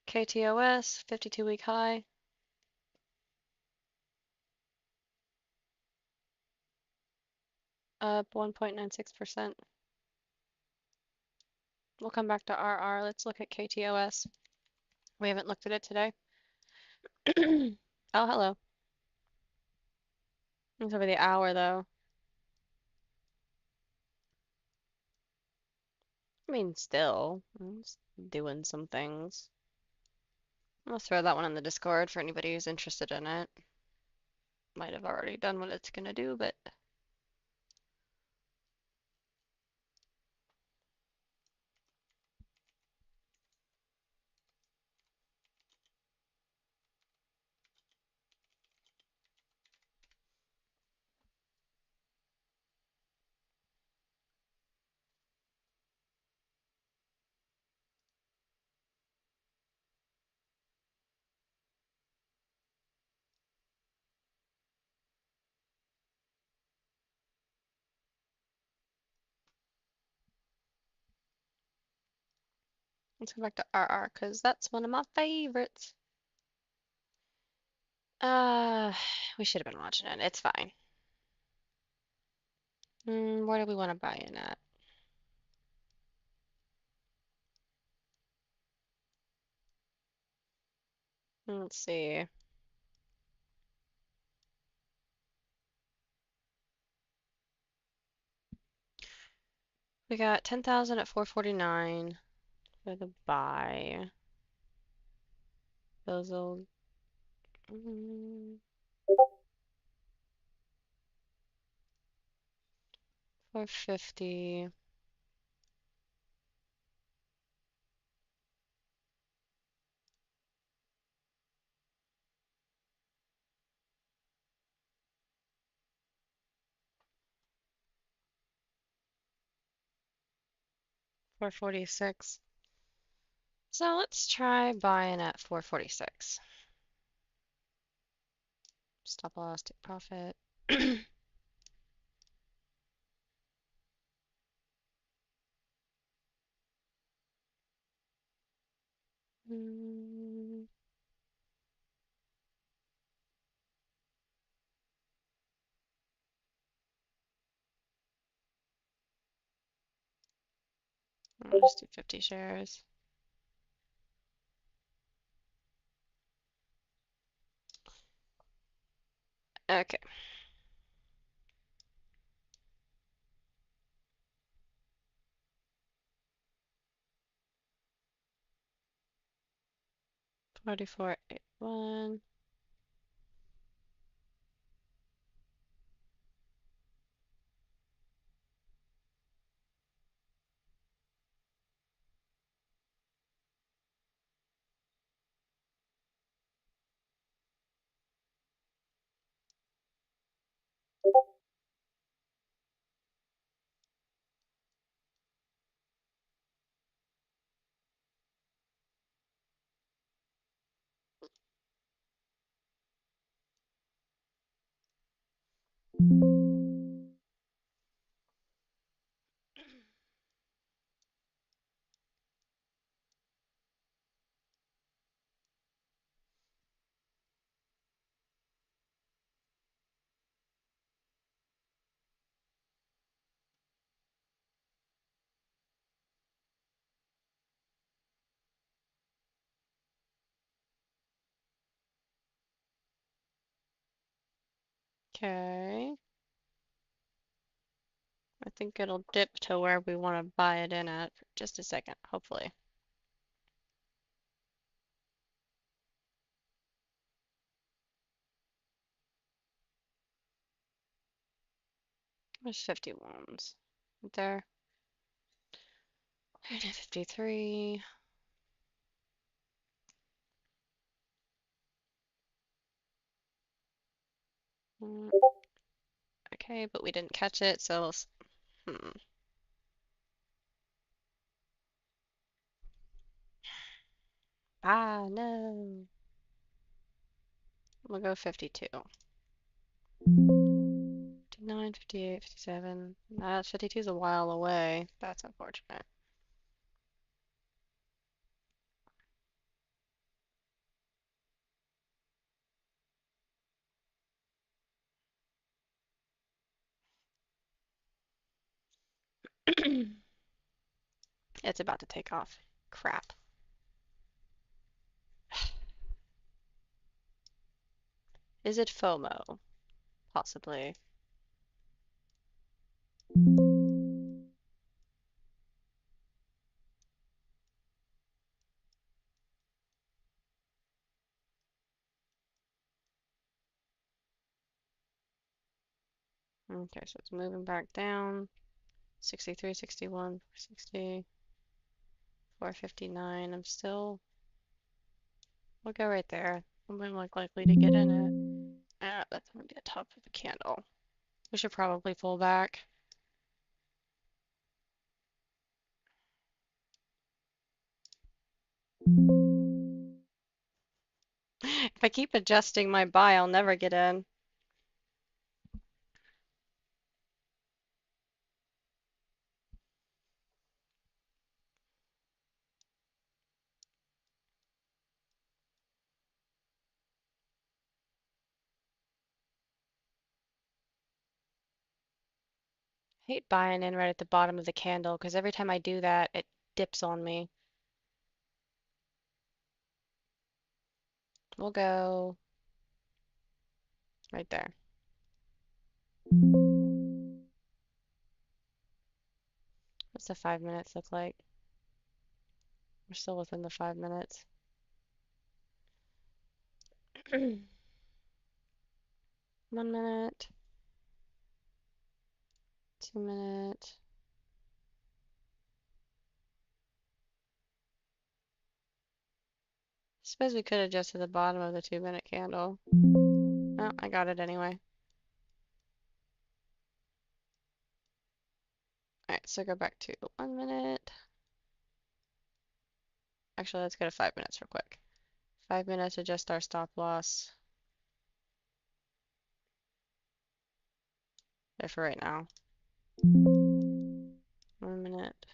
KTOS, 52-week high, up 1.96%. We'll come back to RR. Let's look at KTOS. We haven't looked at it today. Oh, hello. It's over the hour though. I mean, still, it's doing some things. I'll throw that one in the Discord for anybody who's interested in it. Might have already done what it's gonna do, but let's go back to RR because that's one of my favorites. Uh, we should have been watching it. It's fine. Where do we want to buy in at? Let's see. We got 10,000 at 449 for the buy. Those will 450. $446. So let's try buying at 446. Stop loss, take profit. Mm, I'll just do 50 shares. Okay. $44.81. Okay. I think it'll dip to where we want to buy it in at for just a second, hopefully. There's 51s right there. 53. Mm, okay, but we didn't catch it, so hmm. Ah, no. We'll go 52. 59, 58, 57. 52 is a while away. That's unfortunate. It's about to take off. Crap. Is it FOMO? Possibly. Okay, so it's moving back down. 63, 61, 460, 459. I'm still. We'll go right there. I'm more likely to get in it. Ah, that's gonna be a tough of a candle. We should probably pull back. If I keep adjusting my buy, I'll never get in. Hate buying in right at the bottom of the candle because every time I do that, it dips on me. We'll go right there. the 5 minutes look like? We're still within the 5 minutes. 1 minute, 2 minute. Suppose we could adjust to the bottom of the 2 minute candle. Oh, I got it anyway. Alright, so go back to 1 minute. Actually, let's go to 5 minutes real quick. 5 minutes, adjust our stop loss. There for right now. 1 minute.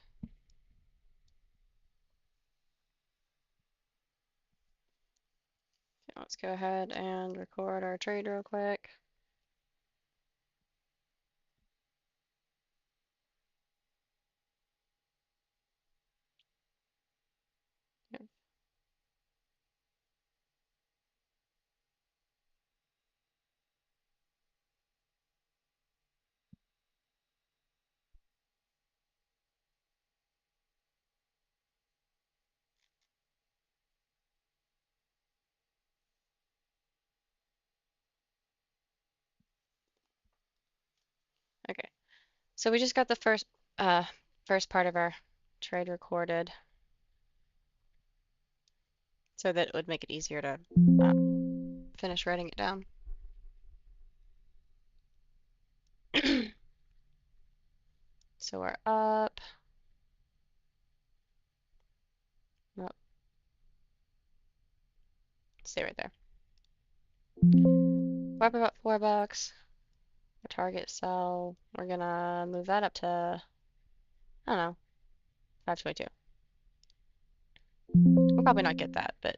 Okay, let's go ahead and record our trade real quick. Okay, so we just got the first part of our trade recorded, so that it would make it easier to finish writing it down. So we're up. Nope. Stay right there. We're up about $4. Our target sell. We're gonna move that up to, I don't know, 522. We'll probably not get that, but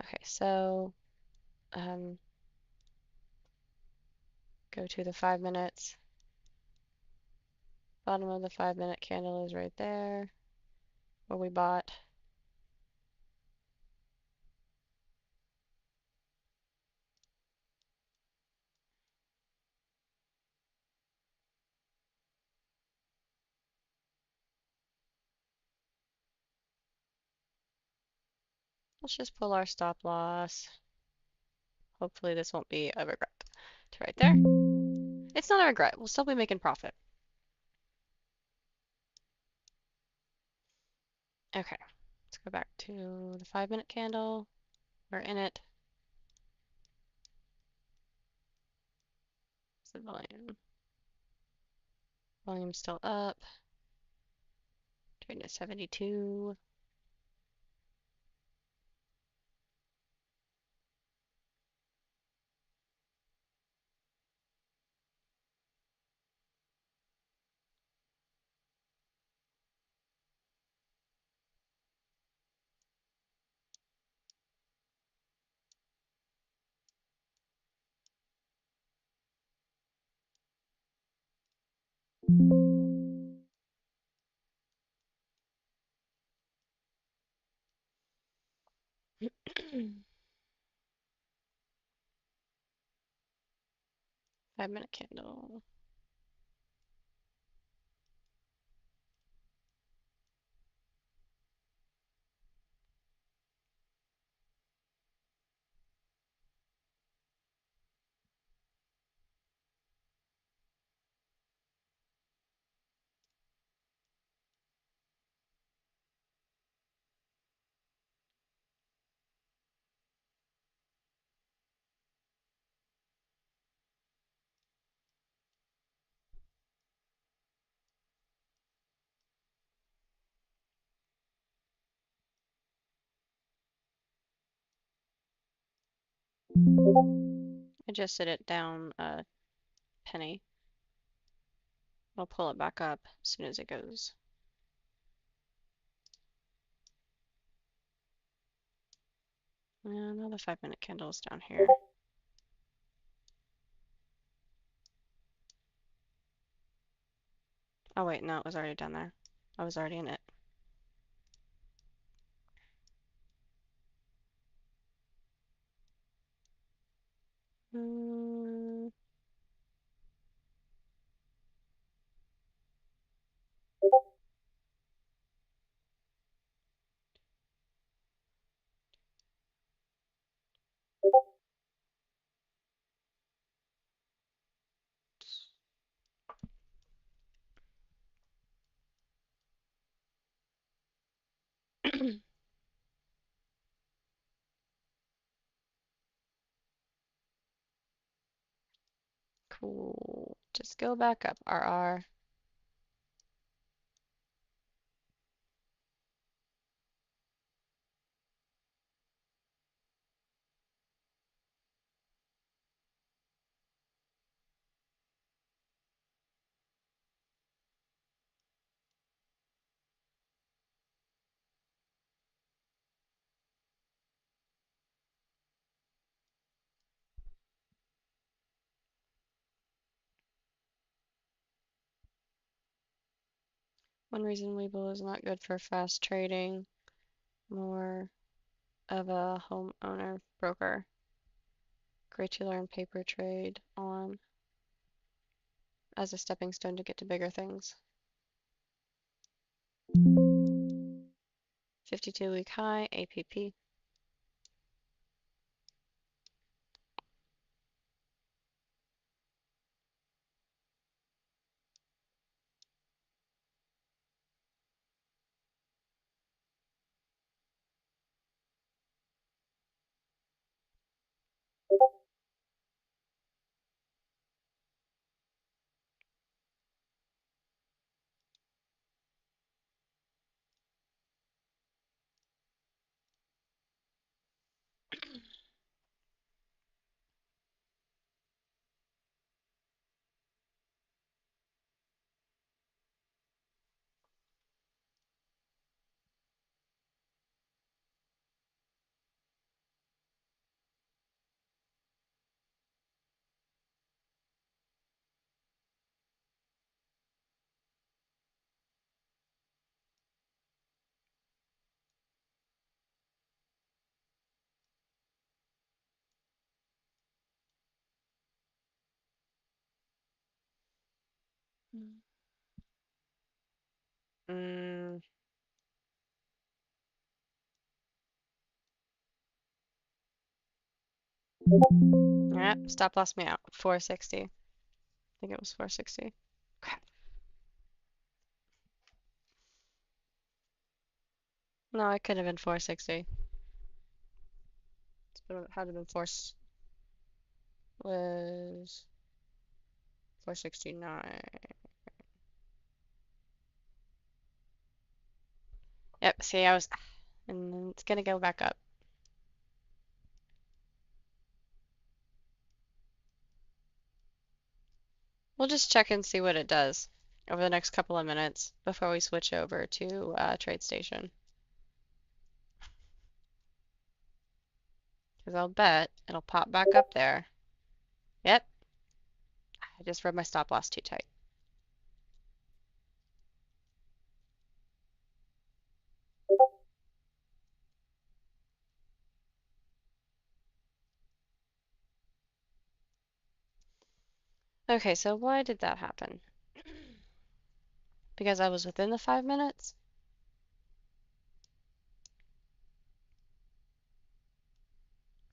okay. So go to the 5 minutes. Bottom of the 5 minute candle is right there, where we bought. Let's just pull our stop loss. Hopefully this won't be a regret. To right there. It's not a regret. We'll still be making profit. Okay, let's go back to the 5 minute candle. We're in it. What's the volume? Volume's still up. Trading at 72. Five-minute candle. Adjusted it down a penny. I'll pull it back up as soon as it goes. And now the 5-minute candle is down here. Oh wait, no, it was already down there. I was already in it. Cool. Just go back up, RR. One reason Webull is not good for fast trading, more of a homeowner broker. Great to learn paper trade on as a stepping stone to get to bigger things. 52-week high, APP. Mm, yep, stop lost me out. 460. I think it was 460. Crap. No, it could have been 460. It had to been was 469. Yep, see, and then it's gonna go back up. We'll just check and see what it does over the next couple of minutes before we switch over to TradeStation. Because I'll bet it'll pop back up there. Yep, I just read my stop loss too tight. Okay, so why did that happen? Because I was within the 5 minutes?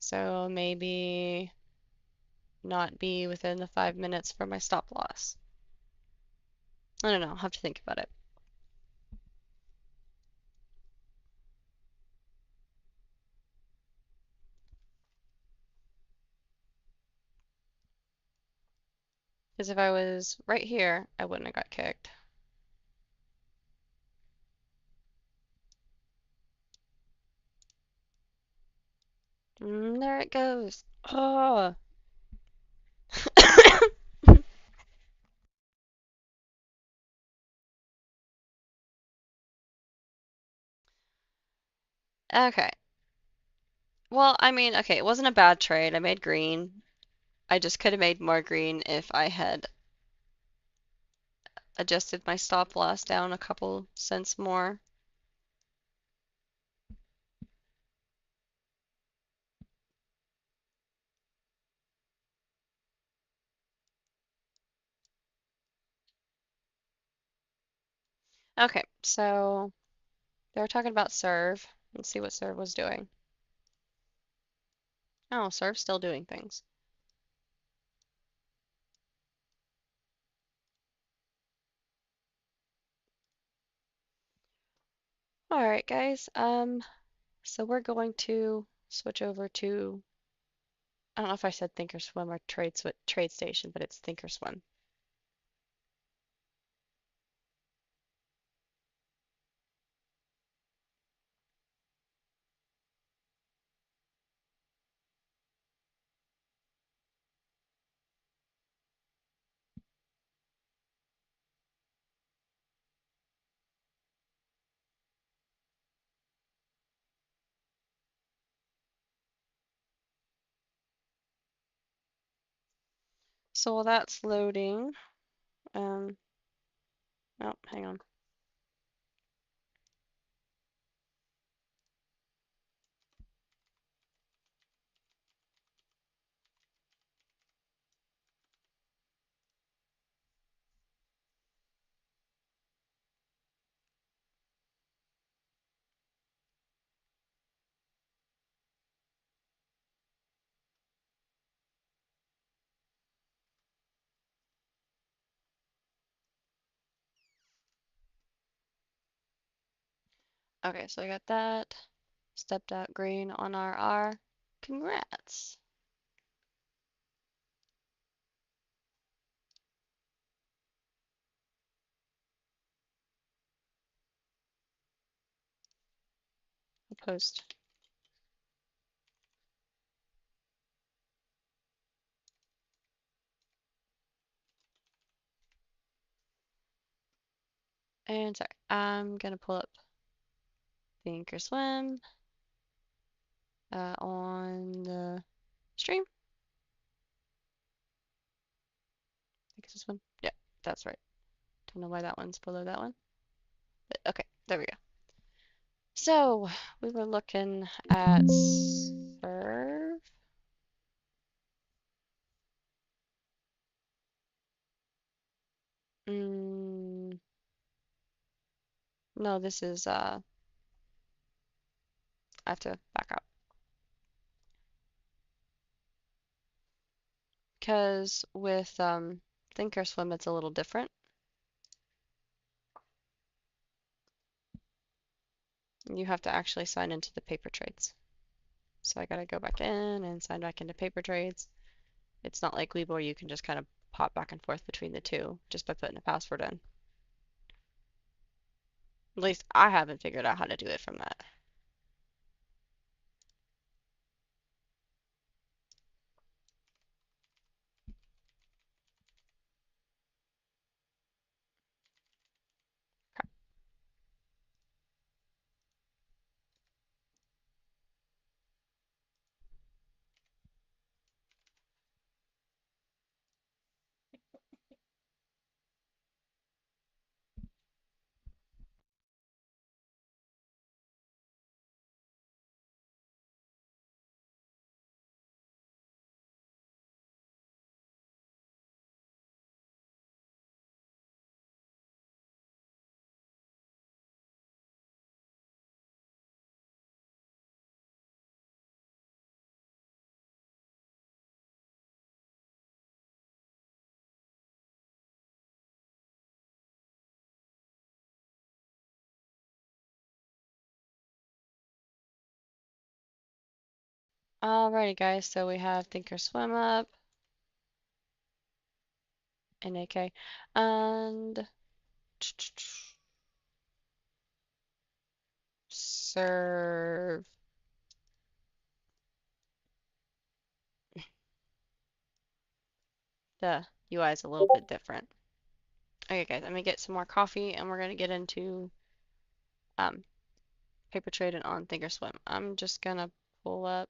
So maybe not be within the 5 minutes for my stop loss. I don't know, I'll have to think about it. Because if I was right here, I wouldn't have got kicked. There it goes. Oh. Okay. Well, I mean, okay, it wasn't a bad trade. I made green. I just could have made more green if I had adjusted my stop loss down a couple cents more. Okay, so they were talking about serve. Let's see what serve was doing. Oh, serve's still doing things. All right, guys. So we're going to switch over to I don't know if I said Thinkorswim or Trade Station, but it's Thinkorswim. So while that's loading, oh, hang on. Okay, so I got that. Stepped out green on our R. Congrats. I'll post. And sorry, I'm gonna pull up Thinkorswim on the stream. Thinkorswim. Yeah, that's right. Don't know why that one's below that one. But okay, there we go. So we were looking at serve. No, this is I have to back up. Because with Thinkorswim it's a little different. You have to actually sign into the paper trades. So I gotta go back in and sign back into paper trades. It's not like Webull, you can just kind of pop back and forth between the two just by putting a password in. At least I haven't figured out how to do it from that. Alrighty guys, so we have Thinkorswim up, NAK, and serve. The UI is a little bit different. Okay guys, I'm gonna get some more coffee and we're gonna get into um, paper trade and on Thinkorswim. I'm just gonna pull up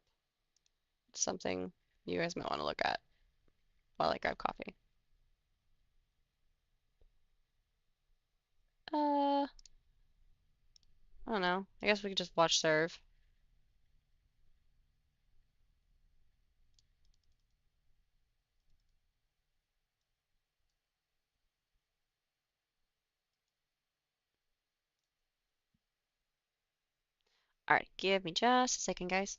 something you guys might want to look at while I grab coffee. I don't know. I guess we could just watch serve. Alright, give me just a second, guys.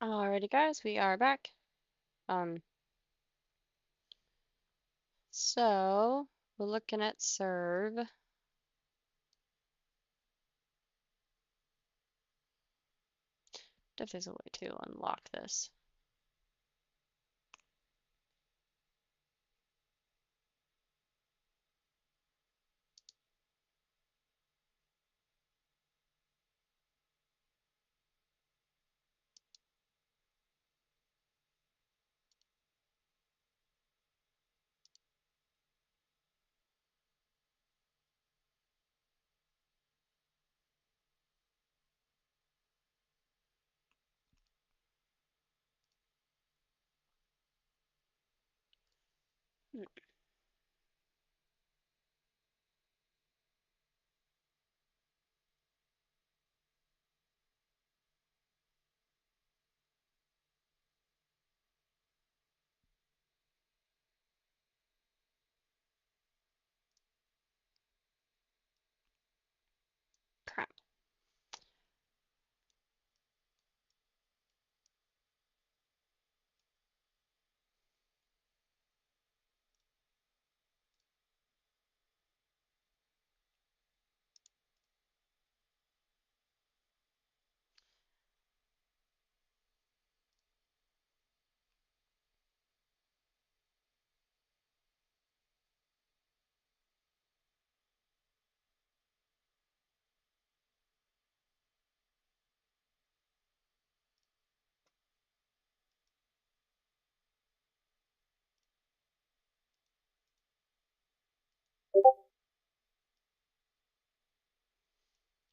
Alrighty, guys, we are back. Um, so we're looking at serve. If there's a way to unlock this. Hmm, crap.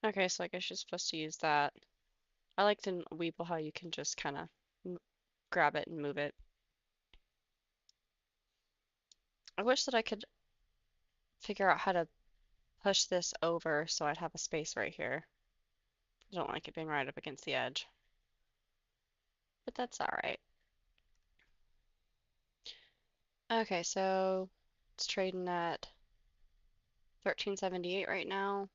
Okay, so I guess you're supposed to use that. I like in Weeble how you can just kind of grab it and move it. I wish that I could figure out how to push this over so I'd have a space right here. I don't like it being right up against the edge, but that's all right. Okay, so it's trading at 1378 right now.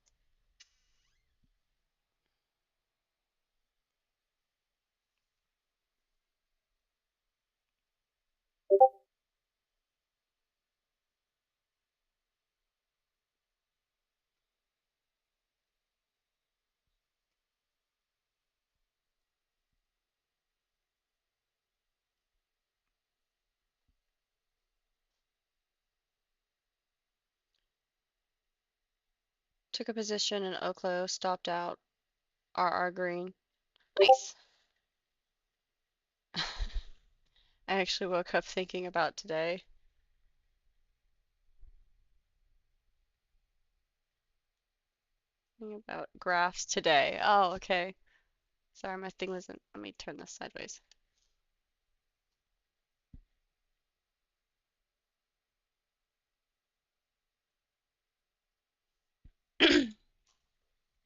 Took a position in Oklo, stopped out RR green. Nice. I actually woke up thinking about today. Thinking about graphs today. Oh, okay. Sorry, my thing wasn't. Let me turn this sideways.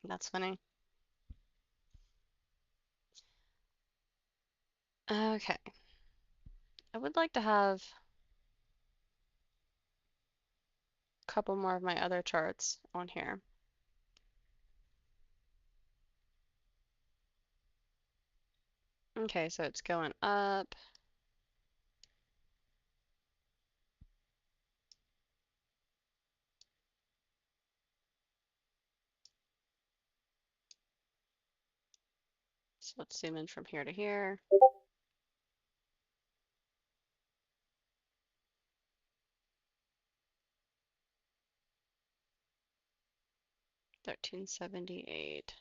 That's funny. Okay. I would like to have a couple more of my other charts on here. Okay, so it's going up. So let's zoom in from here to here. 1378.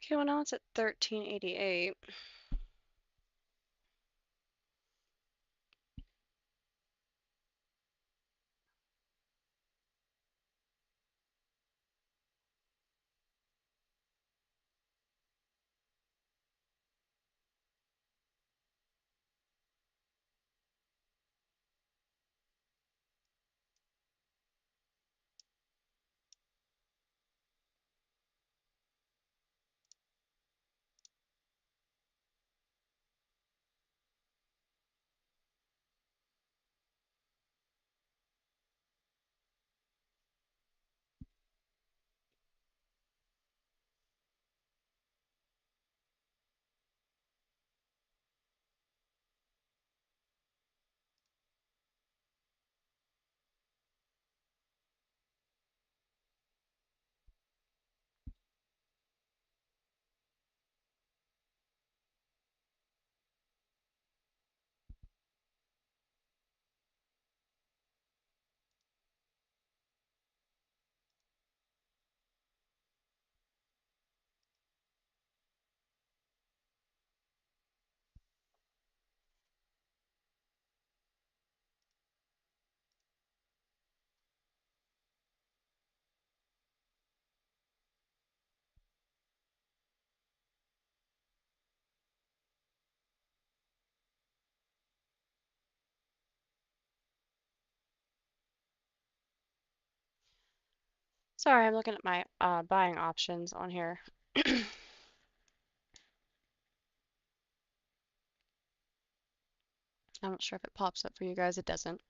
Okay, well now it's at 1388. Sorry, I'm looking at my buying options on here. I'm not sure if it pops up for you guys. It doesn't.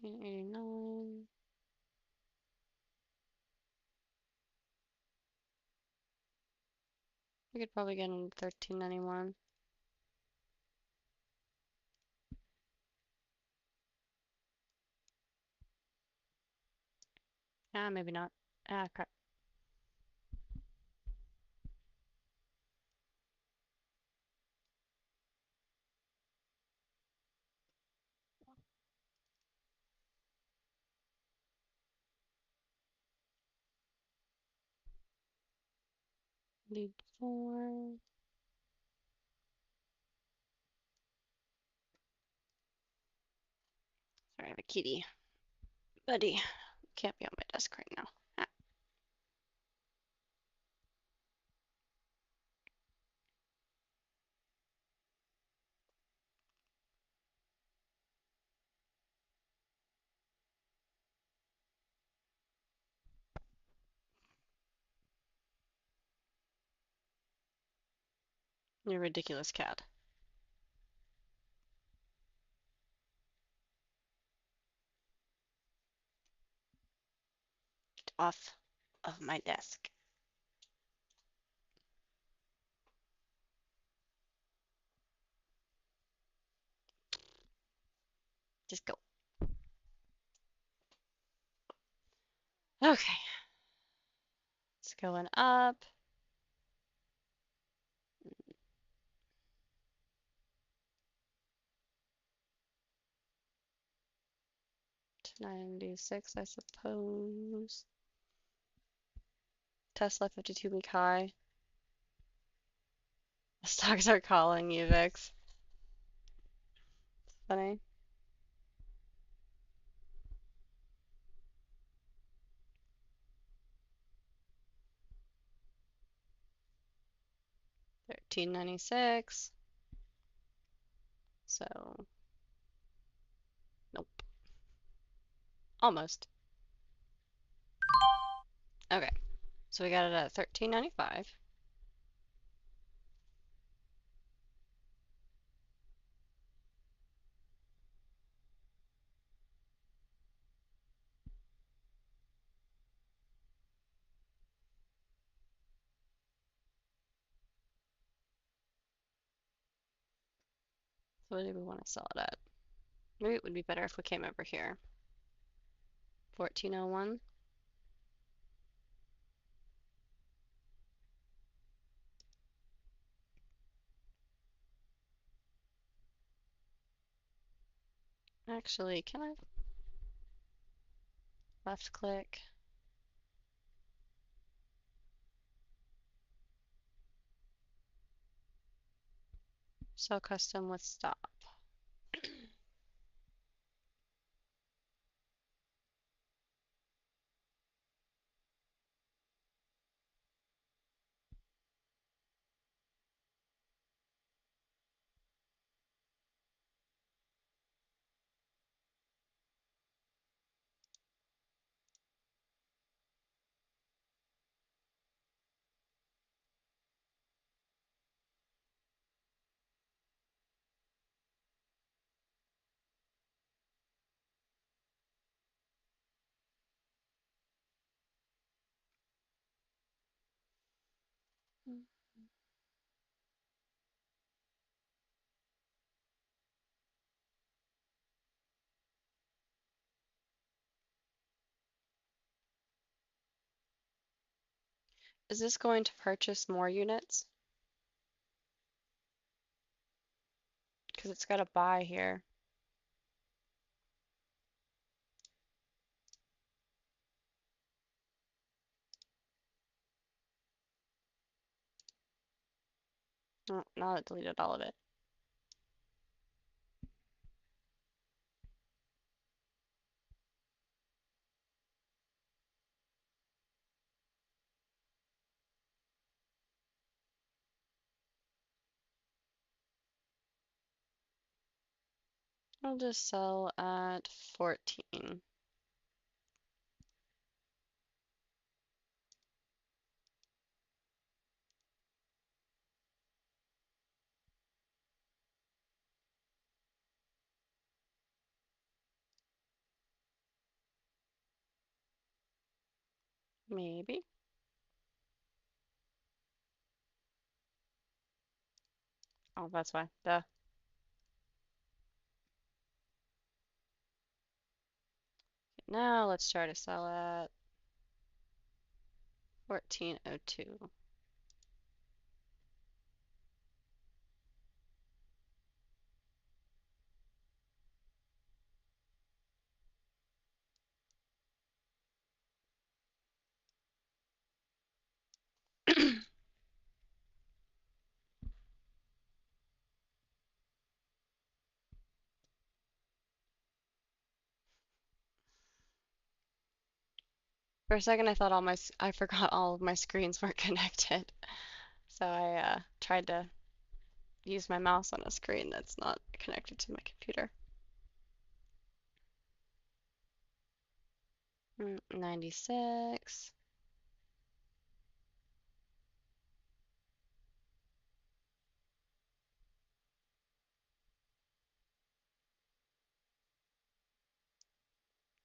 $13.89. We could probably get in $13.91. Ah, maybe not. Ah, crap. Lead 4. Sorry, I have a kitty. Buddy. Can't be on my desk right now. Ah, you're a ridiculous cat. Get off of my desk. Just go. Okay. It's going up. 96, I suppose. Tesla 52-week high. The stocks are calling you, Vix. Funny. $13.96. So, nope. Almost. Okay. So we got it at 13.95. So what do we want to sell it at? Maybe it would be better if we came over here. 14.01. Actually, can I left click? Sell custom with stop. Is this going to purchase more units? Because it's got a buy here. Oh, now it deleted all of it. I'll just sell at 14. Maybe. Oh, that's why. Duh. Now let's try to sell at 14.02. For a second, I thought I forgot all of my screens weren't connected. So I tried to use my mouse on a screen that's not connected to my computer. 96.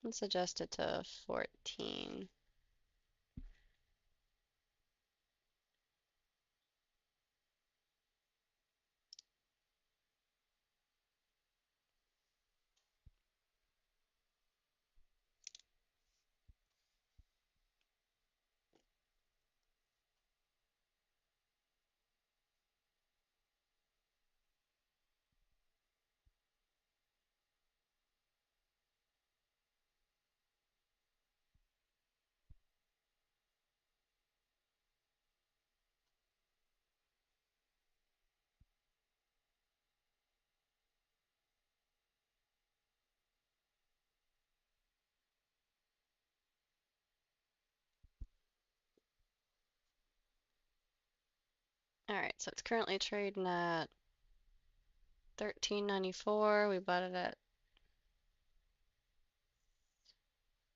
Let's adjust it to 14. All right, so it's currently trading at $13.94. We bought it at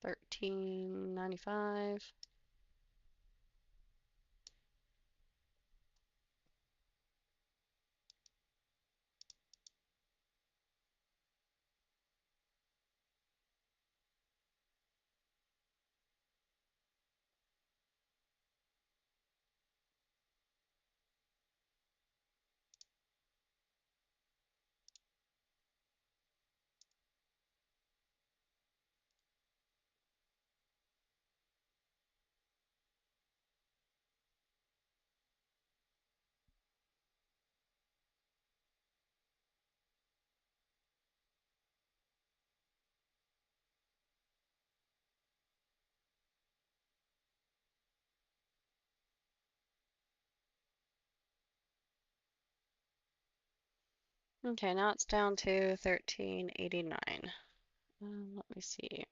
$13.95. Okay, now it's down to $13.89. Let me see.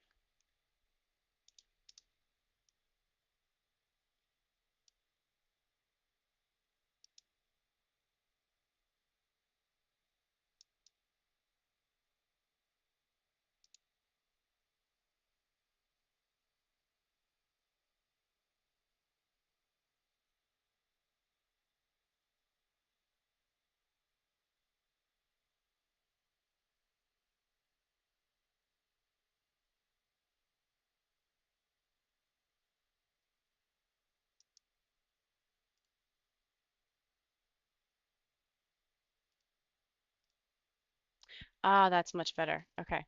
Ah, that's much better. Okay.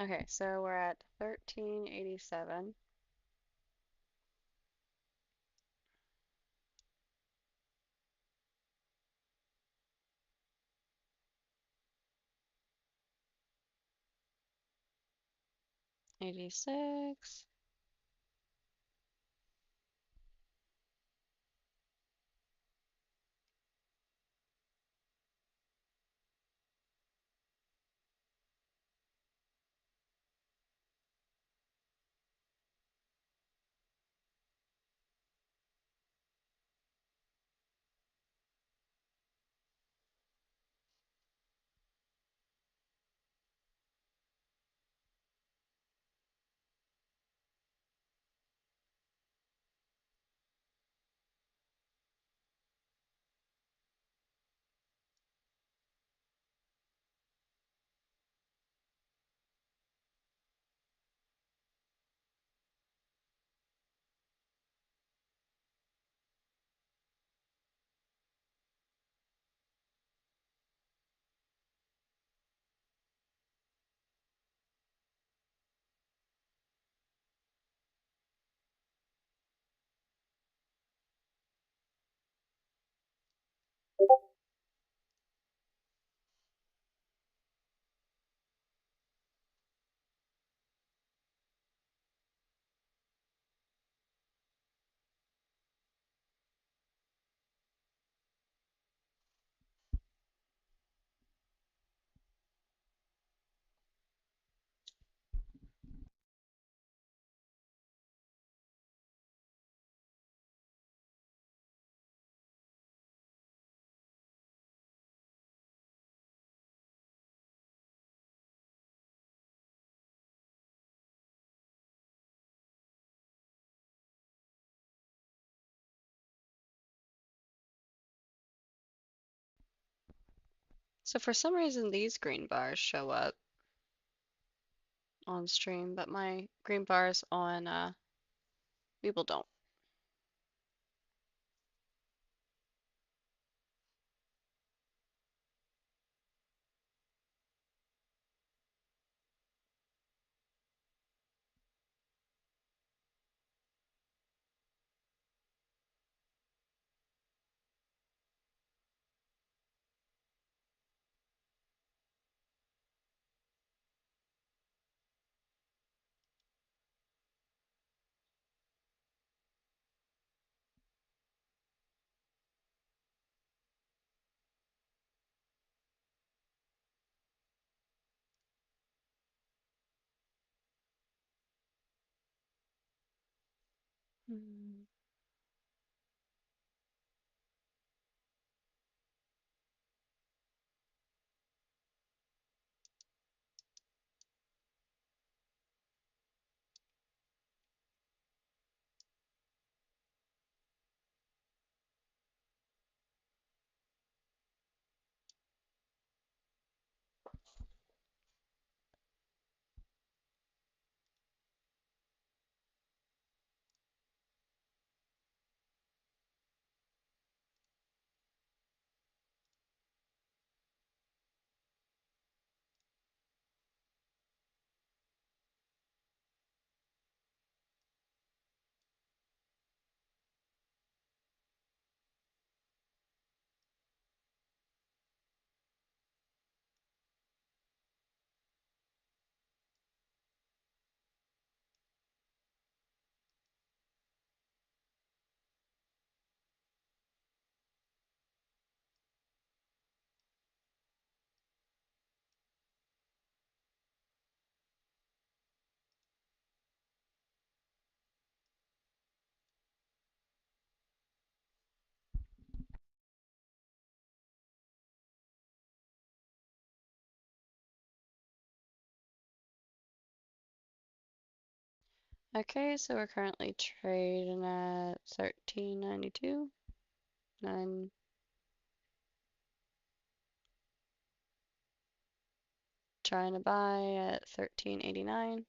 Okay, so we're at 13.87. $86. So for some reason these green bars show up on stream, but my green bars on Weeble don't. Hmm. Okay, so we're currently trading at 13.92. And I'm trying to buy at 13.89.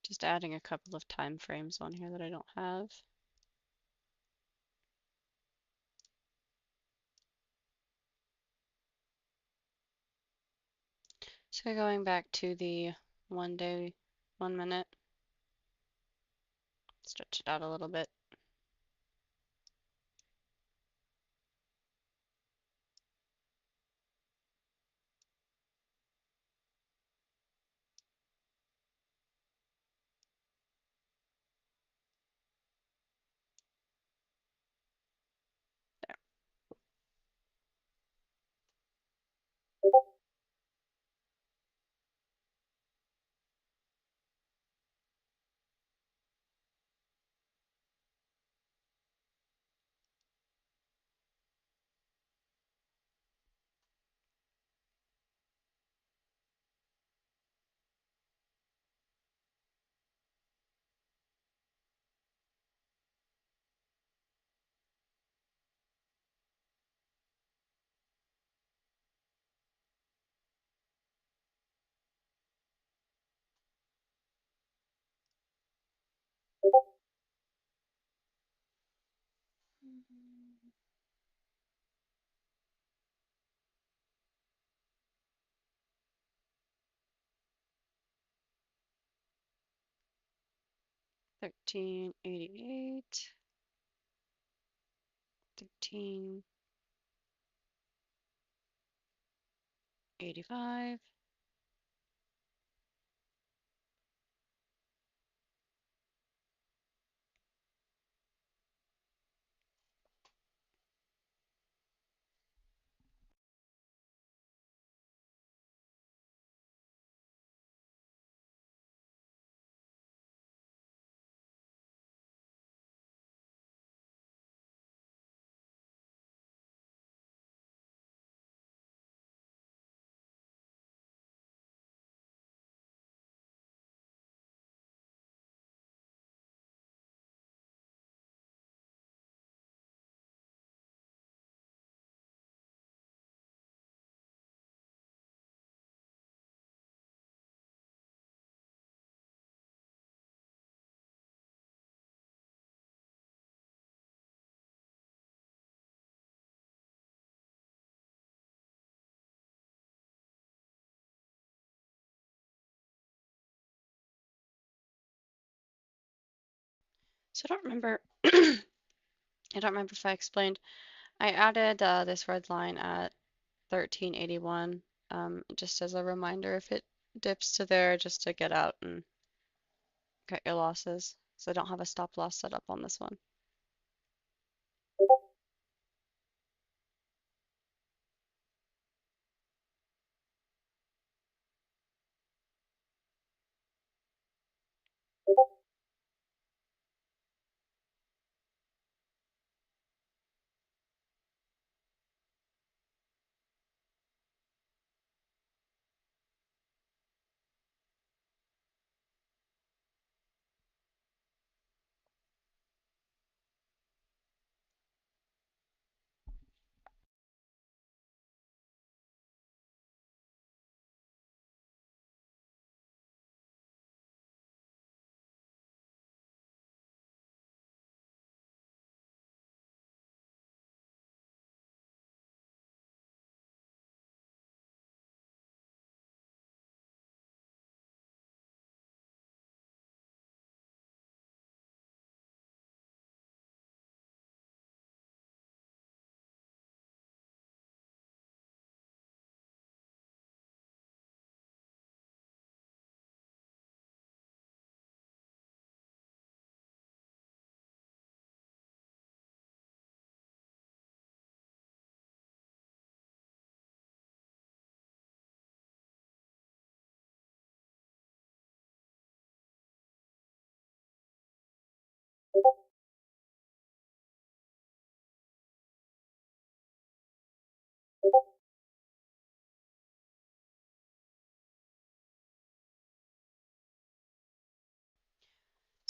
Just adding a couple of time frames on here that I don't have. So going back to the 1 day, 1 minute, stretch it out a little bit. 1388, 1385. So I don't remember, I don't remember if I explained. I added this red line at 1381, just as a reminder if it dips to there, just to get out and cut your losses. So I don't have a stop loss set up on this one.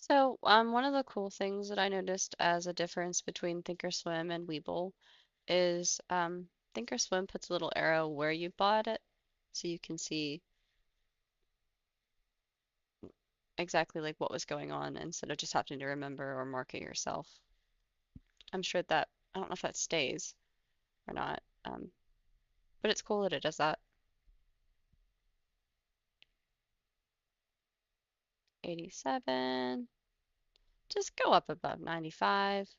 So one of the cool things that I noticed as a difference between Thinkorswim and Webull is Thinkorswim puts a little arrow where you bought it, so you can see exactly like what was going on instead of just having to remember or mark it yourself. I'm sure that, I don't know if that stays or not, but it's cool that it does that. 87, just go up above 95.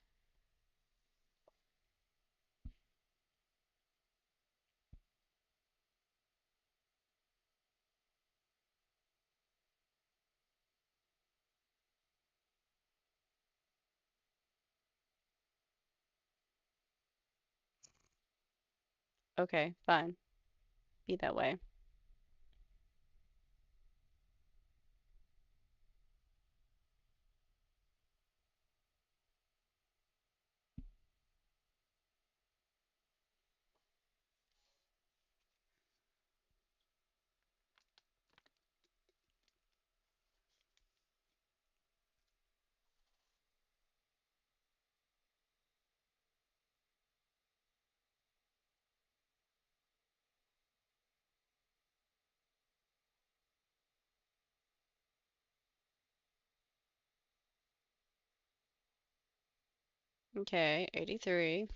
Okay, fine, be that way. Okay, 83.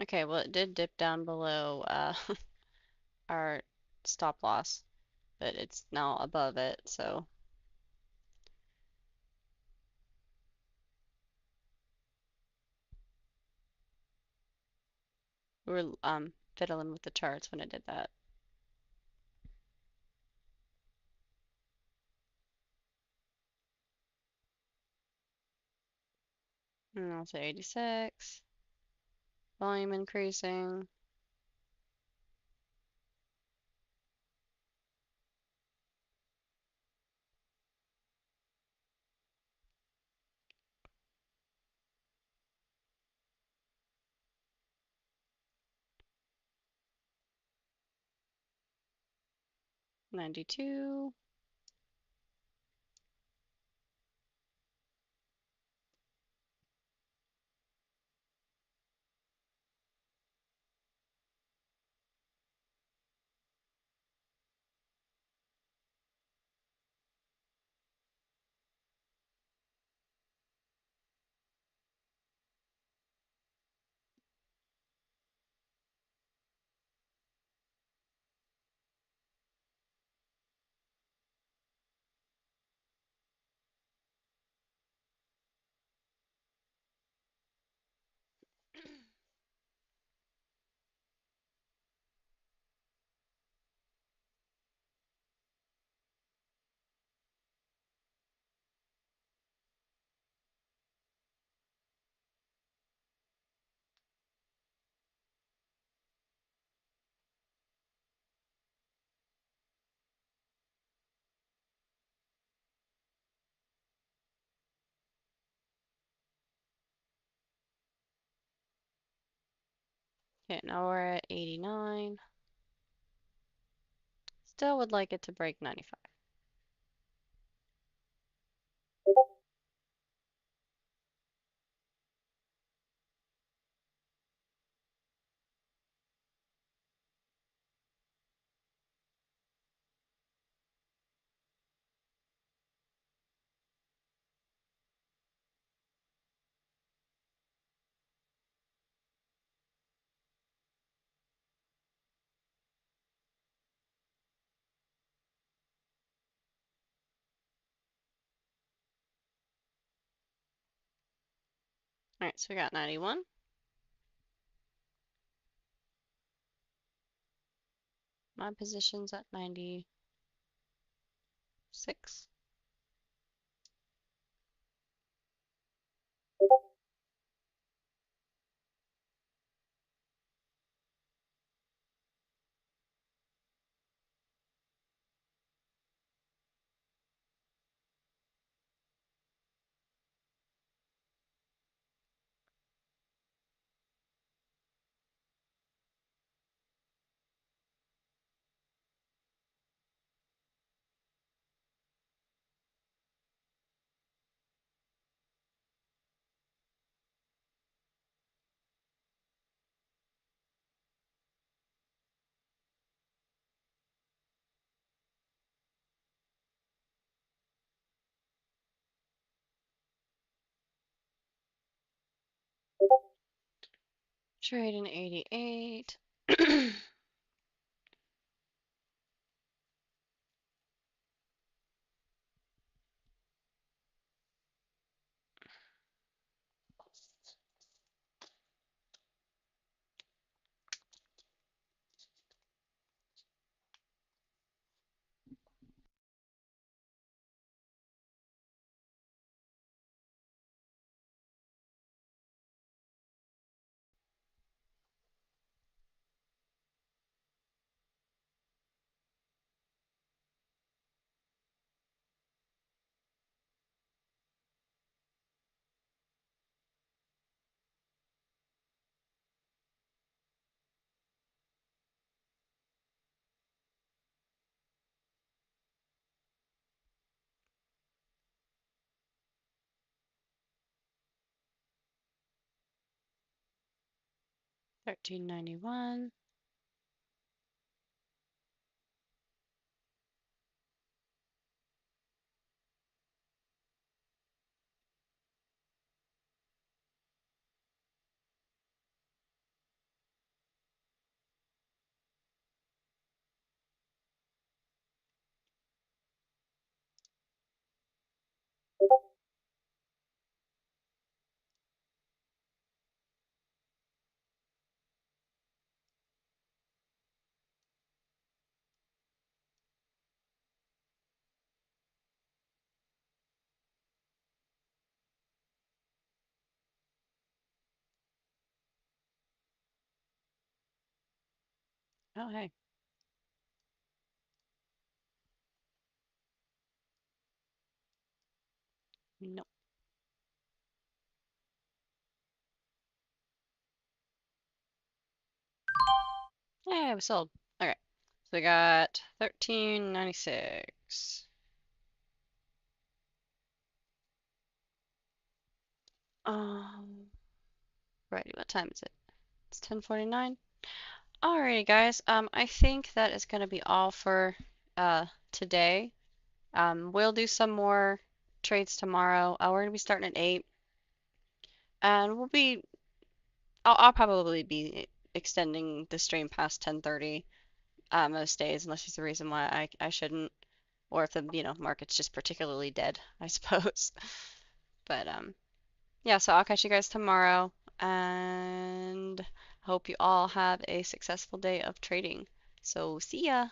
Okay, well it did dip down below our stop loss, but it's now above it, so we were fiddling with the charts when it did that. And I'll say 86. Volume increasing. $92. Okay, now we're at 89. Still would like it to break 95. All right, so we got 91. My position's at 96. Trading 88. 1391. Oh, hey. Nope. Hey, we sold. Okay. So we got 1396. Righty, what time is it? It's 10:49. Alrighty, guys. I think that is gonna be all for today. We'll do some more trades tomorrow. We're gonna be starting at 8, and I'll probably be extending the stream past 10:30 most days, unless there's a reason why I shouldn't, or if the market's just particularly dead, I suppose. But yeah, so I'll catch you guys tomorrow, and hope you all have a successful day of trading. So see ya.